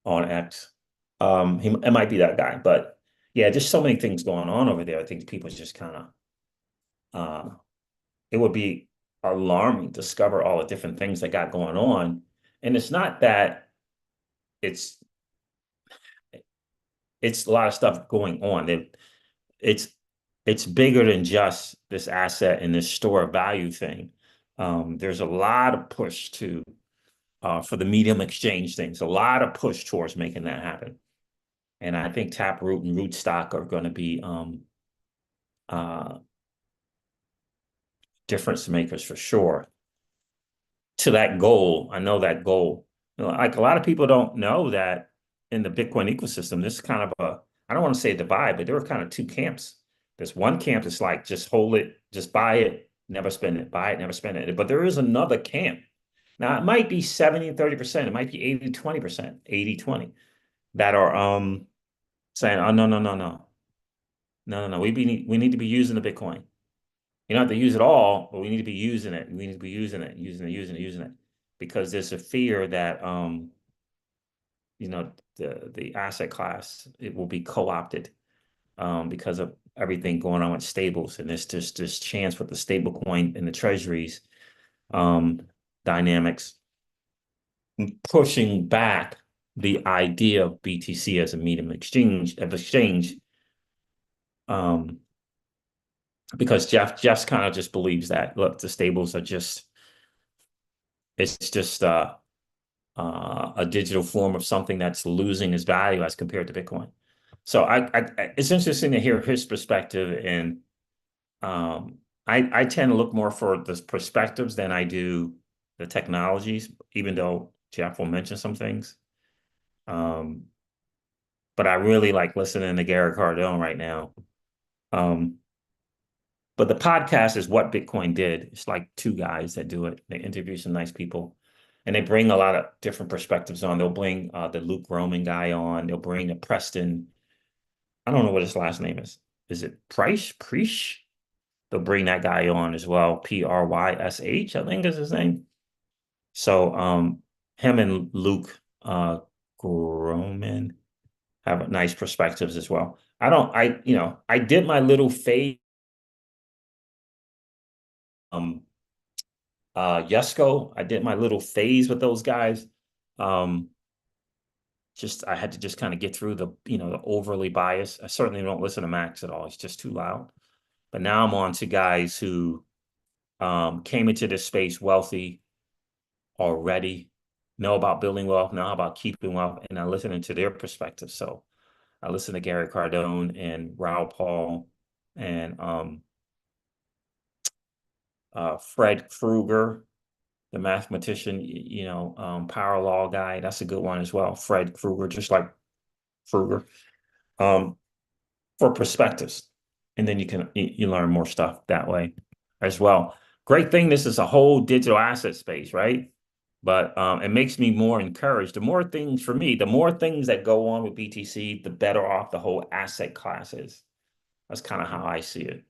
Speaker 1: on X. It might be that guy, but yeah, just so many things going on over there. I think people just kind of it would be alarming to discover all the different things that got going on. And it's not that it's it's a lot of stuff going on. It's it's bigger than just this asset and this store of value thing. There's a lot of push to for the medium exchange things, a lot of push towards making that happen. And I think Taproot and Rootstock are going to be uh, difference makers for sure to that goal. I know that goal. Like a lot of people don't know that in the Bitcoin ecosystem, this is kind of I don't want to say divide, but there are kind of two camps. There's one camp that's like, just hold it, just buy it, never spend it, buy it, never spend it. But there is another camp. Now, it might be 70 and 30%. It might be 80, 20%, 80, 20 that are saying, oh, no. We need to be using the Bitcoin. You don't have to use it all, but we need to be using it. We need to be using it. Because there's a fear that the asset class, it will be co-opted because of everything going on with stables. And there's just this chance with the stable coin and the treasuries dynamics pushing back the idea of BTC as a medium exchange. Because Jeff's kind of just believes that, look, the stables are just it's just a digital form of something that's losing its value as compared to Bitcoin. So it's interesting to hear his perspective, and I tend to look more for the perspectives than I do the technologies, even though Jeff will mention some things. But I really like listening to Garrett Cardone right now. But the podcast is What Bitcoin Did. It's like two guys that do it. They interview some nice people, and they bring a lot of different perspectives on. They'll bring the Luke Roman guy on. They'll bring the Preston. I don't know what his last name is. Is it Price? Preach? They'll bring that guy on as well. Prysh, I think is his name. So him and Luke Groman have nice perspectives as well. I did my little fade Yesco. I did my little phase with those guys. Um, just I had to just kind of get through the overly biased. I certainly don't listen to Max at all. He's just too loud. But now I'm on to guys who came into this space wealthy already, know about building wealth, know about keeping wealth, and I'm listening to their perspective. So I listen to Gary Cardone and Raoul Paul and Fred Krueger, the mathematician, power law guy. That's a good one as well. Fred Krueger, just like Krueger, for perspectives. And then you learn more stuff that way as well. Great thing. This is a whole digital asset space, right? But it makes me more encouraged. The more things for me, the more things that go on with BTC, the better off the whole asset class is. That's kind of how I see it.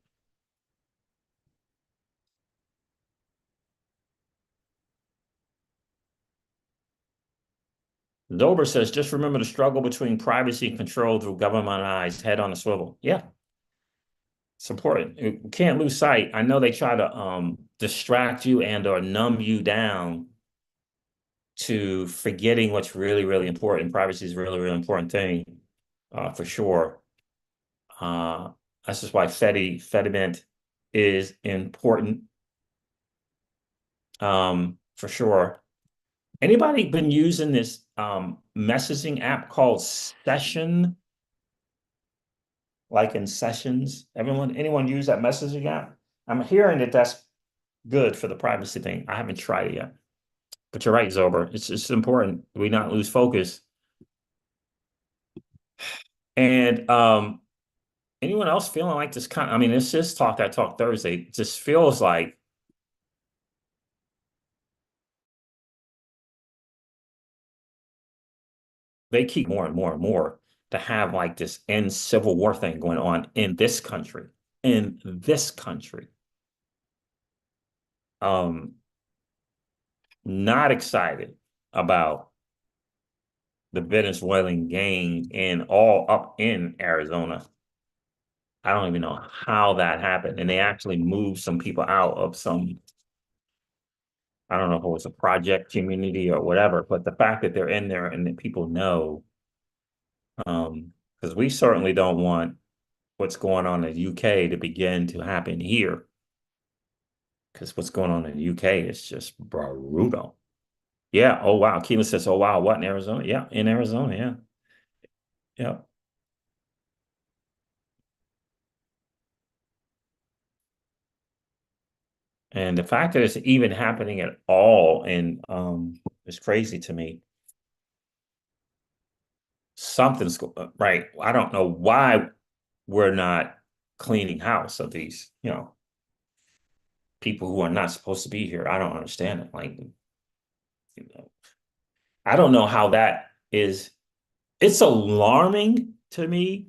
Speaker 1: Zober says, just remember the struggle between privacy and control through government eyes, head on a swivel. Yeah, it's important. You can't lose sight. I know they try to distract you and or numb you down to forgetting what's really, really important. Privacy is a really, really important thing, for sure. Uh, that's just why Fediment is important, for sure. Anybody been using this messaging app called Session, like in Sessions? Anyone use that messaging app? I'm hearing that that's good for the privacy thing. I haven't tried it yet. But you're right, Zober. It's important we not lose focus. And anyone else feeling like this I mean, it's just Talk That Talk Thursday. It just feels like they keep more and more and more to have like this end civil war thing going on in this country. In this country. Um, not excited about the Venezuelan gang and all up in Arizona. I don't even know how that happened. And they actually moved some people out of some, I don't know if it was a project community or whatever, but the fact that they're in there and that people know, because we certainly don't want what's going on in the UK to begin to happen here. Because what's going on in the UK is just brutal. Yeah. Oh, wow. Keelan says, oh, wow. What in Arizona? Yeah. In Arizona. Yeah. Yeah. And the fact that it's even happening at all and is crazy to me. Something's right. I don't know why we're not cleaning house of these, people who are not supposed to be here. I don't understand it. Like, you know, I don't know how that is. It's alarming to me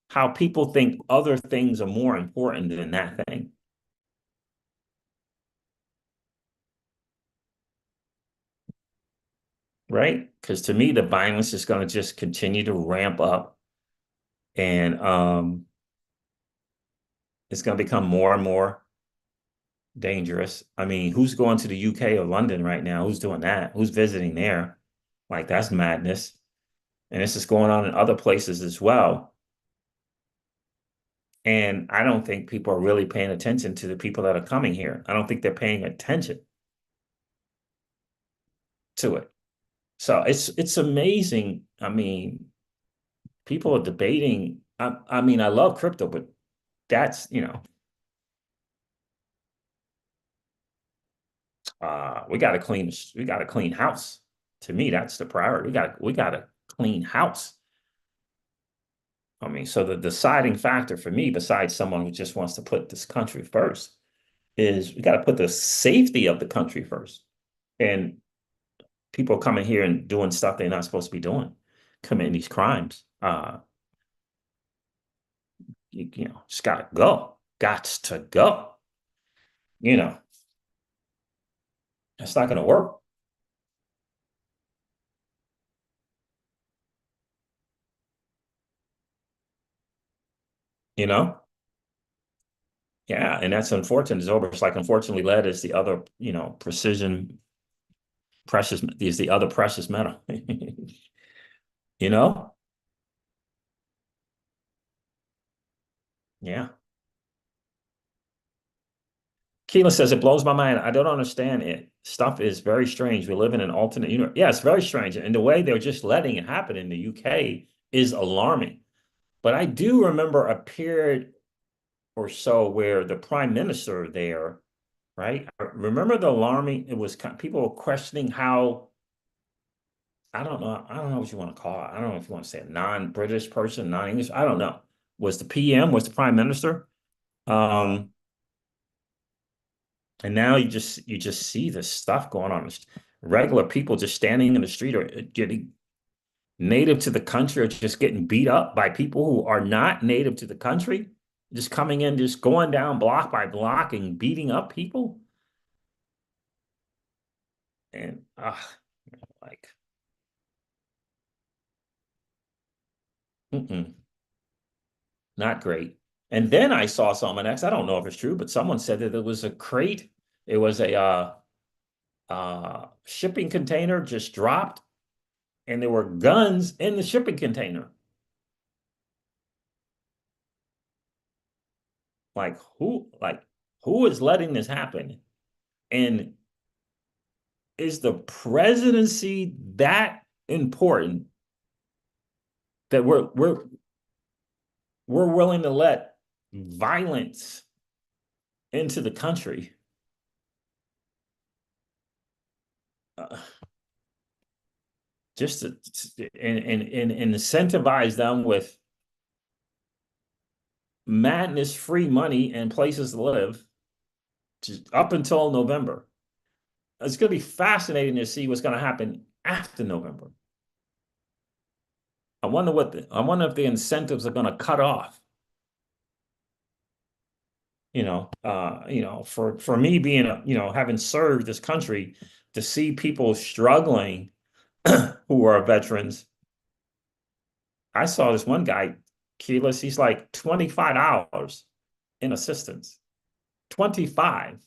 Speaker 1: how people think other things are more important than that thing. Right? Because to me, the violence is going to just continue to ramp up and it's going to become more and more dangerous. I mean, who's going to the UK or London right now? Who's doing that? Who's visiting there? Like, that's madness. And this is going on in other places as well. And I don't think people are really paying attention to the people that are coming here. I don't think they're paying attention to it. So it's amazing. I mean, people are debating. I mean, I love crypto, but that's, we got to clean house. To me, that's the priority. We got to clean house. I mean, so the deciding factor for me, besides someone who just wants to put this country first, is we got to put the safety of the country first. And people coming here and doing stuff they're not supposed to be doing, committing these crimes. Just gotta go. Got to go. You know, it's not gonna work. You know, yeah, and that's unfortunate. It's over. It's like unfortunately, lead is the other, precision precious is the other precious metal. you know, yeah. Keelan says it blows my mind. I don't understand it. Stuff is very strange. We live in an alternate universe. Yeah, it's very strange. And the way they're just letting it happen in the UK is alarming. But I do remember a period or so where the prime minister there, right? Remember the alarming, it was people were questioning how, I don't know what you want to call it. I don't know if you want to say a non-British person, non-English. I don't know. Was the PM, was the prime minister? Um, and now you just see this stuff going on. Regular people just standing in the street or getting native to the country or just getting beat up by people who are not native to the country, just coming in, just going down block by block and beating up people. And like, mm-mm, not great. And then I saw something else. I don't know if it's true, but someone said that it was a crate. It was a shipping container just dropped, and there were guns in the shipping container. Like who is letting this happen? And is the presidency that important that we're willing to let violence into the country? Uh, just to, and incentivize them with madness free money and places to live up until November. It's going to be fascinating to see what's going to happen after November. I wonder if the incentives are going to cut off. For me being having served this country, to see people struggling who are veterans. I saw this one guy, keyless, he's like $25 in assistance. $25.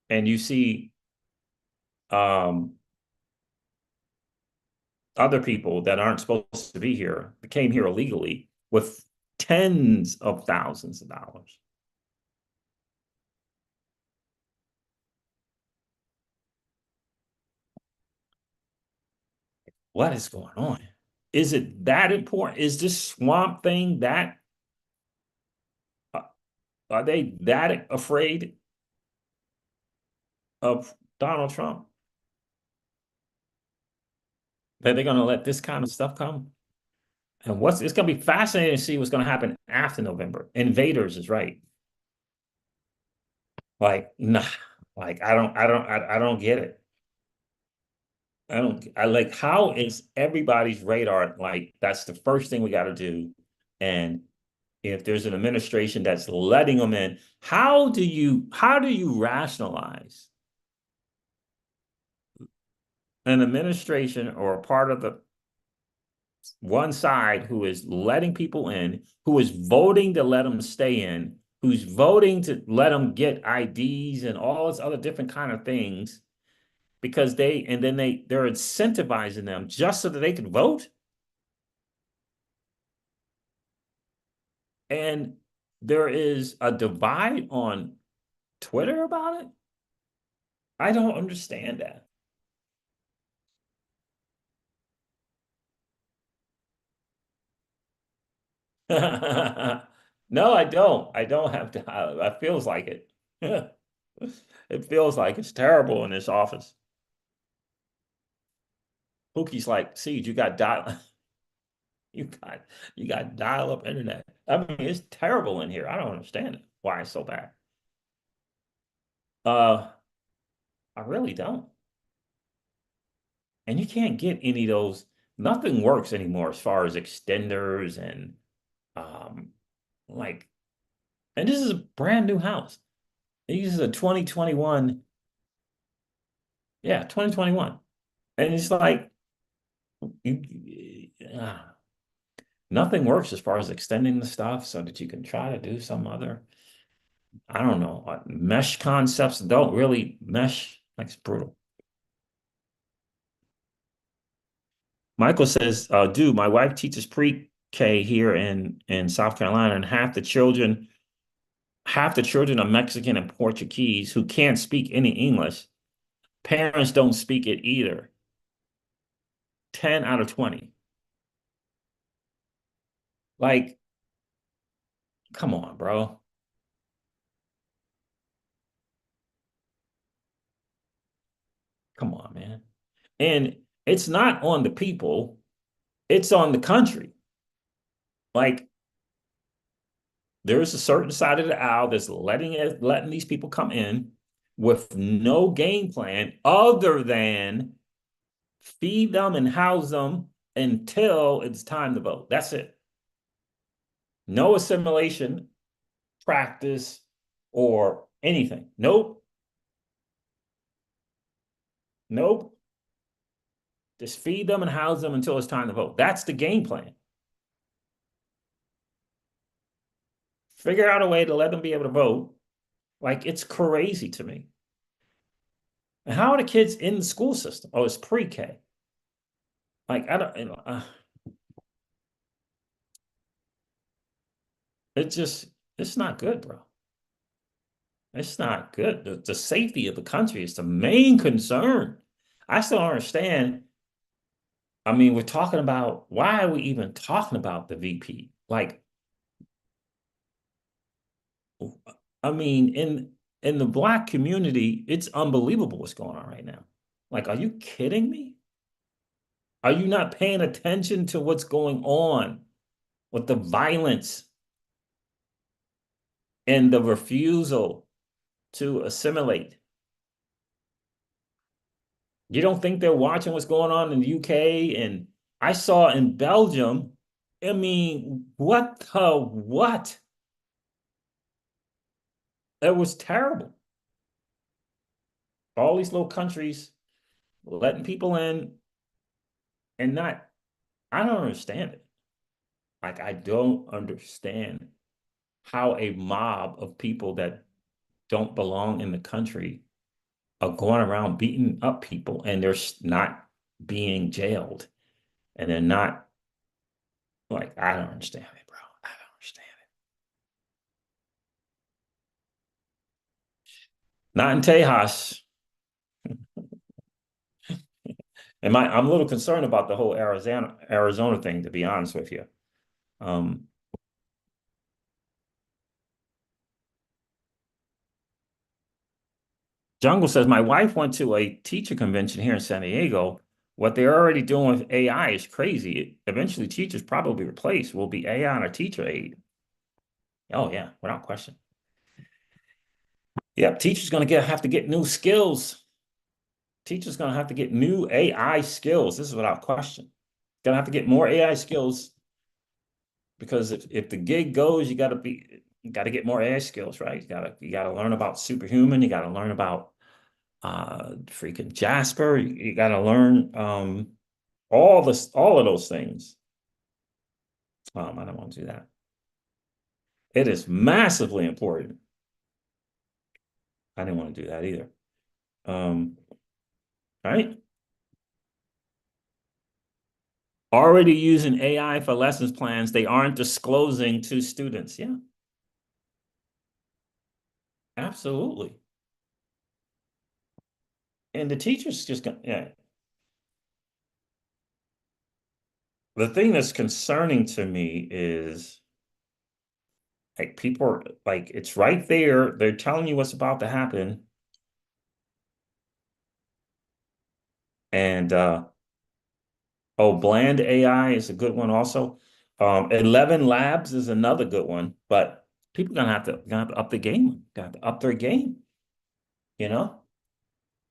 Speaker 1: And you see other people that aren't supposed to be here, came here illegally with tens of thousands of dollars. What is going on? Is it that important? Is this swamp thing that, uh, are they that afraid of Donald Trump that they're going to let this kind of stuff come? And it's going to be fascinating to see what's going to happen after November. Invaders is right. Like, nah, like I don't get it. I like, how is everybody's radar like that's the first thing we got to do? And if there's an administration that's letting them in, how do you rationalize an administration or a part of the one side who is letting people in, who is voting to let them stay in, who's voting to let them get IDs and all this other different kind of things, because they're incentivizing them just so that they could vote? And there is a divide on Twitter about it. I don't understand that. No, I don't. I don't have to. That feels like it. It feels like it's terrible in this office. Pookie's like, Siege, you got you got dial-up internet. I mean, it's terrible in here. I don't understand it. Why it's so bad. Uh, I really don't. And you can't get any of those. Nothing works anymore as far as extenders and um like, and this is a brand new house. This is a 2021. Yeah, 2021. And it's like nothing works as far as extending the stuff so that you can try to do some other, I don't know, mesh concepts that don't really mesh. Like, it's brutal. Michael says, dude, my wife teaches here in South Carolina, and half the children are Mexican and Portuguese who can't speak any English. Parents don't speak it either. 10 out of 20. Like, come on, bro. Come on, man. And it's not on the people, it's on the country. Like, there's a certain side of the aisle that's letting these people come in with no game plan other than feed them and house them until it's time to vote. That's it. No assimilation practice or anything. Nope. Nope. Just feed them and house them until it's time to vote. That's the game plan. Figure out a way to let them be able to vote. Like, it's crazy to me. And how are the kids in the school system? Oh, it's pre-K. Like, I don't, it's just, it's not good, bro. It's not good. The safety of the country is the main concern. I still don't understand. I mean, we're talking about, why are we even talking about the VP? Like, I mean, in the Black community, it's unbelievable what's going on right now. Like, are you kidding me? Are you not paying attention to what's going on with the violence and the refusal to assimilate? You don't think they're watching what's going on in the UK? And I saw in Belgium, I mean, what the what? It was terrible. All these little countries letting people in and not, I don't understand it. Like, I don't understand how a mob of people that don't belong in the country are going around beating up people and they're not being jailed. And they're not, like, I don't understand it, bro. I don't understand it. Not in Tejas. I'm a little concerned about the whole Arizona thing, to be honest with you. Um, Jungle says, my wife went to a teacher convention here in San Diego. What they're already doing with AI is crazy. Eventually, teachers probably replaced will be AI and a teacher aid. Oh yeah, without question. Yep, teachers gonna have to get new skills. Teachers gonna have to get new AI skills. This is without question. Gonna have to get more AI skills because if the gig goes, you gotta get more AI skills, right? You gotta learn about superhuman. You gotta learn about freaking Jasper. You gotta learn all of those things. I don't want to do that. It is massively important. I didn't want to do that either. Um, right? Already using AI for lessons plans they aren't disclosing to students. Yeah, absolutely. And the teachers just yeah. The thing that's concerning to me is like people are like it's right there. They're telling you what's about to happen. And oh, Bland AI is a good one also. 11 Labs is another good one, but people gonna have to up the game. Gonna have to up their game, you know?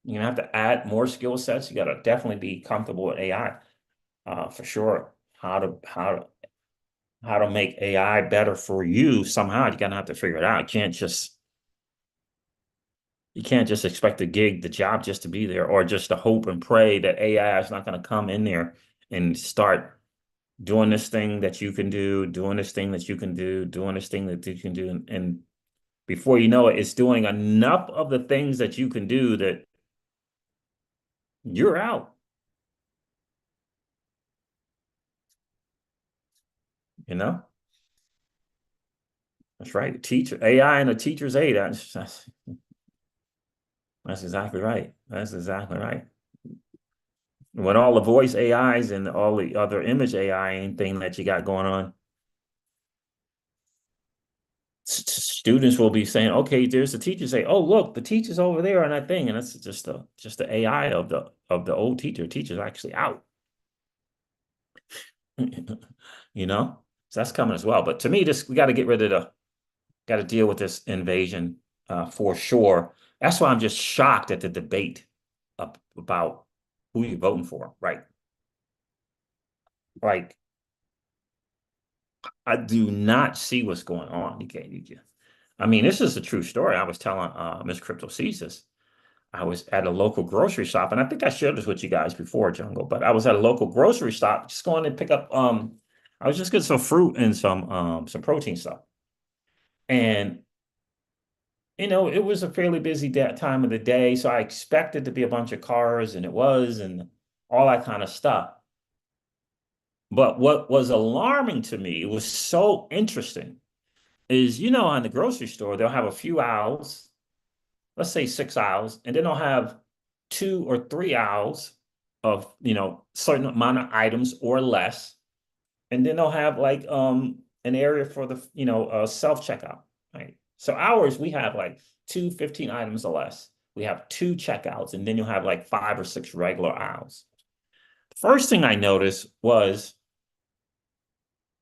Speaker 1: You're gonna have to add more skill sets. You gotta definitely be comfortable with AI, for sure. How to make AI better for you somehow. You're gonna have to figure it out. You can't just expect the job just to be there, or just to hope and pray that AI is not gonna come in there and start doing this thing that you can do, doing this thing that you can do, doing this thing that you can do, and before you know it, it's doing enough of the things that you can do that you're out. you know? That's right. Teacher AI and a teacher's aide. That's exactly right. That's exactly right. When all the voice AIs and all the other image AI and thing that you got going on, students will be saying, "Okay, there's the teacher." Say, "Oh, look, the teacher's over there on that thing," and it's just the AI of the old teacher. Teacher's actually out, you know. So that's coming as well. But to me, this we got to get rid of got to deal with this invasion for sure. That's why I'm just shocked at the debate about who you're voting for, right? Like, I do not see what's going on. You can't. I mean, this is a true story. I was telling Miss Crypto Ceases. I was at a local grocery shop, and I think I shared this with you guys before, Jungle, but I was at a local grocery shop just going to pick up I was just getting some fruit and some protein stuff. And it was a fairly busy time of the day, so I expected to be a bunch of cars, and it was, and all that kind of stuff. But what was alarming to me, it was so interesting, is in the grocery store, they'll have a few aisles, let's say 6 aisles, and then they'll have 2 or 3 aisles of, certain amount of items or less. And then they'll have like an area for the, self-checkout, right? So ours, we have like 15 items or less. We have 2 checkouts, and then you'll have like 5 or 6 regular aisles. First thing I noticed was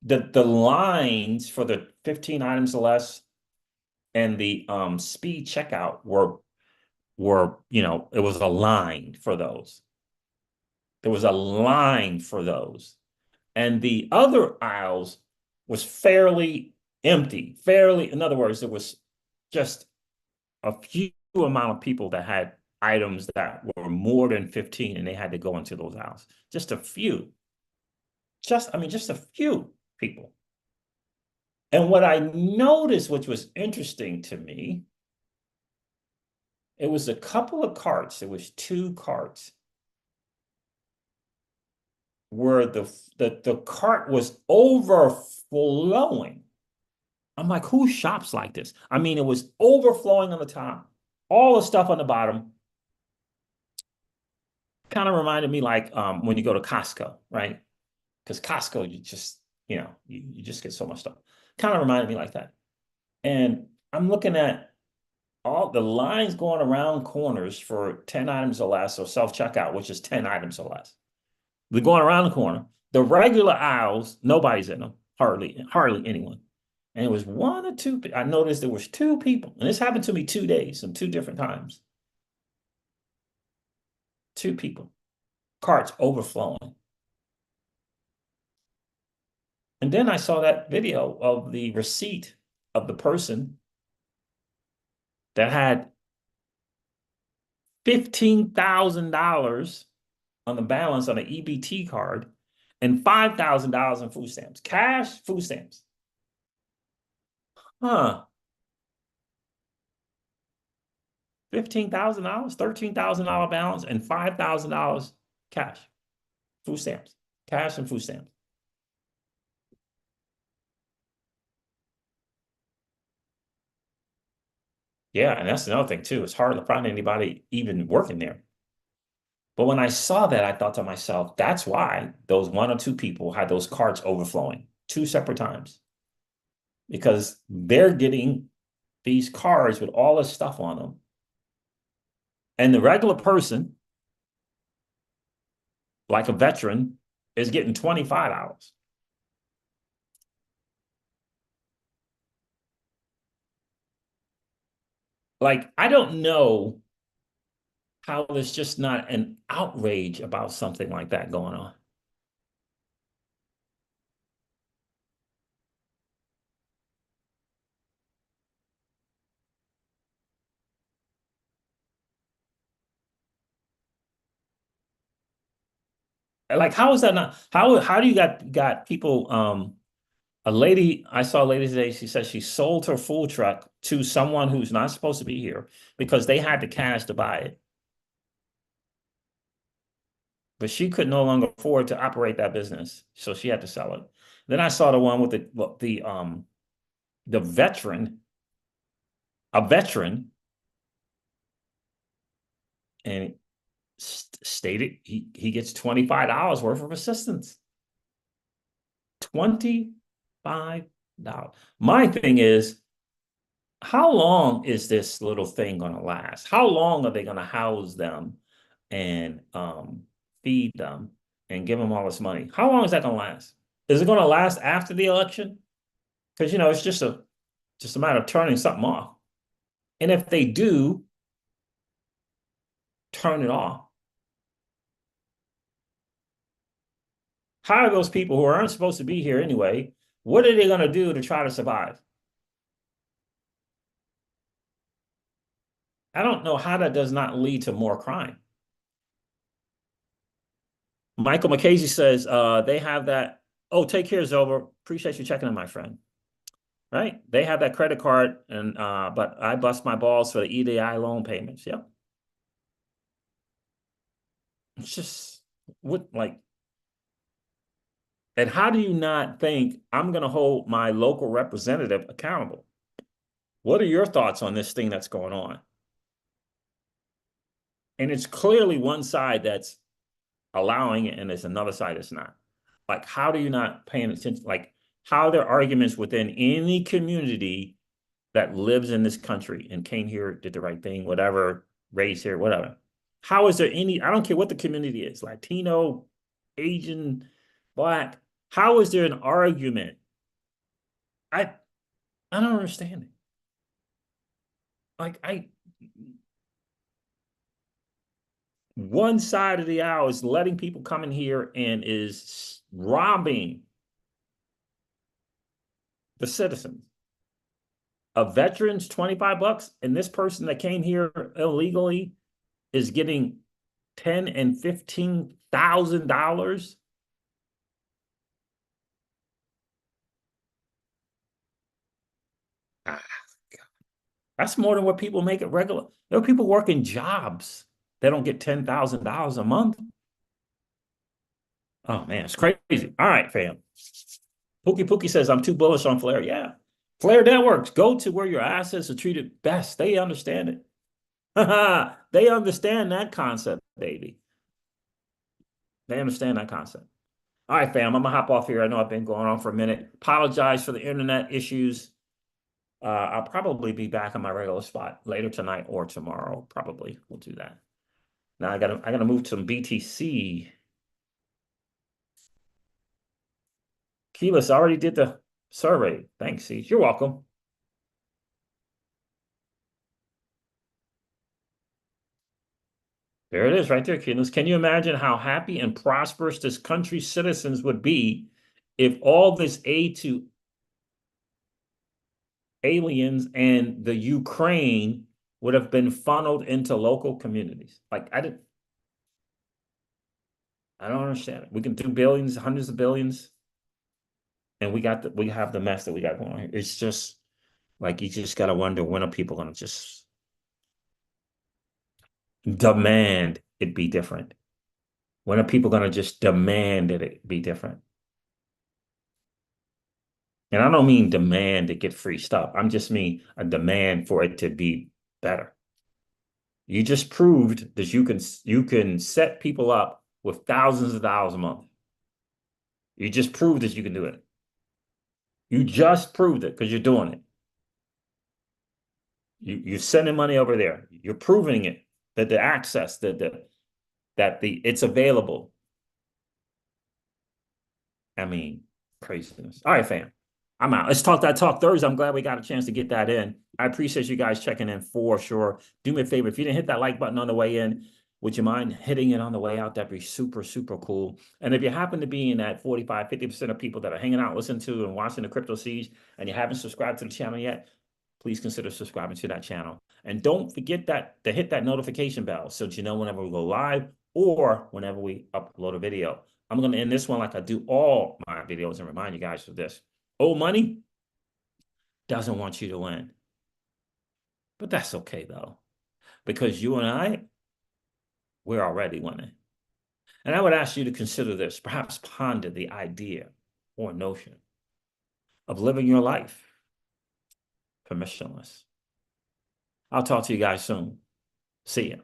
Speaker 1: the lines for the 15 items or less and the speed checkout were, it was a line for those. There was a line for those. And the other aisles was fairly empty. In other words, there was just a few amount of people that had items that were more than 15 and they had to go into those aisles. Just a few. Just a few people. And what I noticed, which was interesting to me, it was a couple of carts. It was 2 carts where the cart was overflowing. I'm like, who shops like this? I mean, it was overflowing on the top, all the stuff on the bottom. Kind of reminded me like when you go to Costco, right? Because Costco, you just, you just get so much stuff. Kind of reminded me like that. And I'm looking at all the lines going around corners for 10 items or less, or self-checkout, which is 10 items or less. They're going around the corner. The regular aisles, nobody's in them, hardly anyone. And it was 1 or 2. I noticed there was 2 people, and this happened to me 2 days and 2 different times. 2 people, carts overflowing. And then I saw that video of the receipt of the person that had $15,000 on the balance on an EBT card and $5,000 in food stamps, cash food stamps. Huh. $15,000, $13,000 balance, and $5,000 cash, food stamps, cash and food stamps. Yeah, and that's another thing too. It's hard to find anybody even working there. But when I saw that, I thought to myself, that's why those 1 or 2 people had those carts overflowing 2 separate times. Because they're getting these cards with all this stuff on them. And the regular person, like a veteran, is getting $25. Like, I don't know how there's just not an outrage about something like that going on. Like, how is that not? How do you got people? A lady, I saw a lady today. She said she sold her food truck to someone who's not supposed to be here because they had the cash to buy it, but she could no longer afford to operate that business, so she had to sell it. Then I saw the one with the veteran, a veteran, and stated he gets $25 worth of assistance. $25. My thing is, how long is this little thing going to last? How long are they going to house them and feed them and give them all this money? How long is that going to last? Is it going to last after the election? Because it's just a matter of turning something off. And if they do turn it off, how are those people who aren't supposed to be here anyway? What are they going to do to try to survive? I don't know how that does not lead to more crime. Michael McCasey says they have that. Oh, take care, Zover. Appreciate you checking in, my friend. Right? They have that credit card, and but I bust my balls for the EDI loan payments. Yep. It's just what like. And how do you not think I'm going to hold my local representative accountable? What are your thoughts on this thing that's going on? And it's clearly one side that's allowing it, and there's another side that's not. Like, how do you not paying attention? Like, how are there arguments within any community that lives in this country and came here, did the right thing, whatever, raised here, whatever? How is there any, I don't care what the community is, Latino, Asian, Black, how is there an argument? I I don't understand it. Like one side of the aisle is letting people come in here and is robbing the citizens. A veteran's $25, and this person that came here illegally is getting $10,000 and $15,000. Ah, that's more than what people make it regular. There are people working jobs that don't get $10,000 a month. Oh man, it's crazy. All right, fam. Pookie says, I'm too bullish on Flare. Yeah. Flare networks, go to where your assets are treated best. They understand it. They understand that concept, baby. They understand that concept. All right, fam, I'm gonna hop off here. I know I've been going on for a minute. Apologize for the internet issues. I'll probably be back on my regular spot later tonight or tomorrow. Probably we'll do that. Now I gotta move to some BTC. Keyless already did the survey. Thanks, Siege. You're welcome. There it is right there, Keyless. Can you imagine how happy and prosperous this country's citizens would be if all this aid to aliens and the Ukraine would have been funneled into local communities? Like I don't understand it. We can do billions, hundreds of billions, and we have the mess that we got going on here. It's just like you just gotta wonder, when are people gonna just demand it be different? When are people gonna just demand that it be different? And I don't mean demand to get free stuff. I'm just mean a demand for it to be better. You just proved that you can set people up with thousands of dollars a month. You just proved that you can do it. You just proved it because you're doing it. You're sending money over there. You're proving it, that the access, that it's available. I mean, craziness. All right, fam. I'm out. Let's talk that talk Thursday. I'm glad we got a chance to get that in. I appreciate you guys checking in for sure. Do me a favor. If you didn't hit that like button on the way in, would you mind hitting it on the way out? That'd be super, super cool. And if you happen to be in that 45, 50% of people that are hanging out, listening to and watching the Crypto Siege, and you haven't subscribed to the channel yet, please consider subscribing to that channel. And don't forget to hit that notification bell so that you know whenever we go live or whenever we upload a video. I'm going to end this one like I do all my videos and remind you guys of this. Old money doesn't want you to win. But that's okay, though, because you and I, we're already winning. And I would ask you to consider this, perhaps ponder the idea or notion of living your life permissionless. I'll talk to you guys soon. See ya.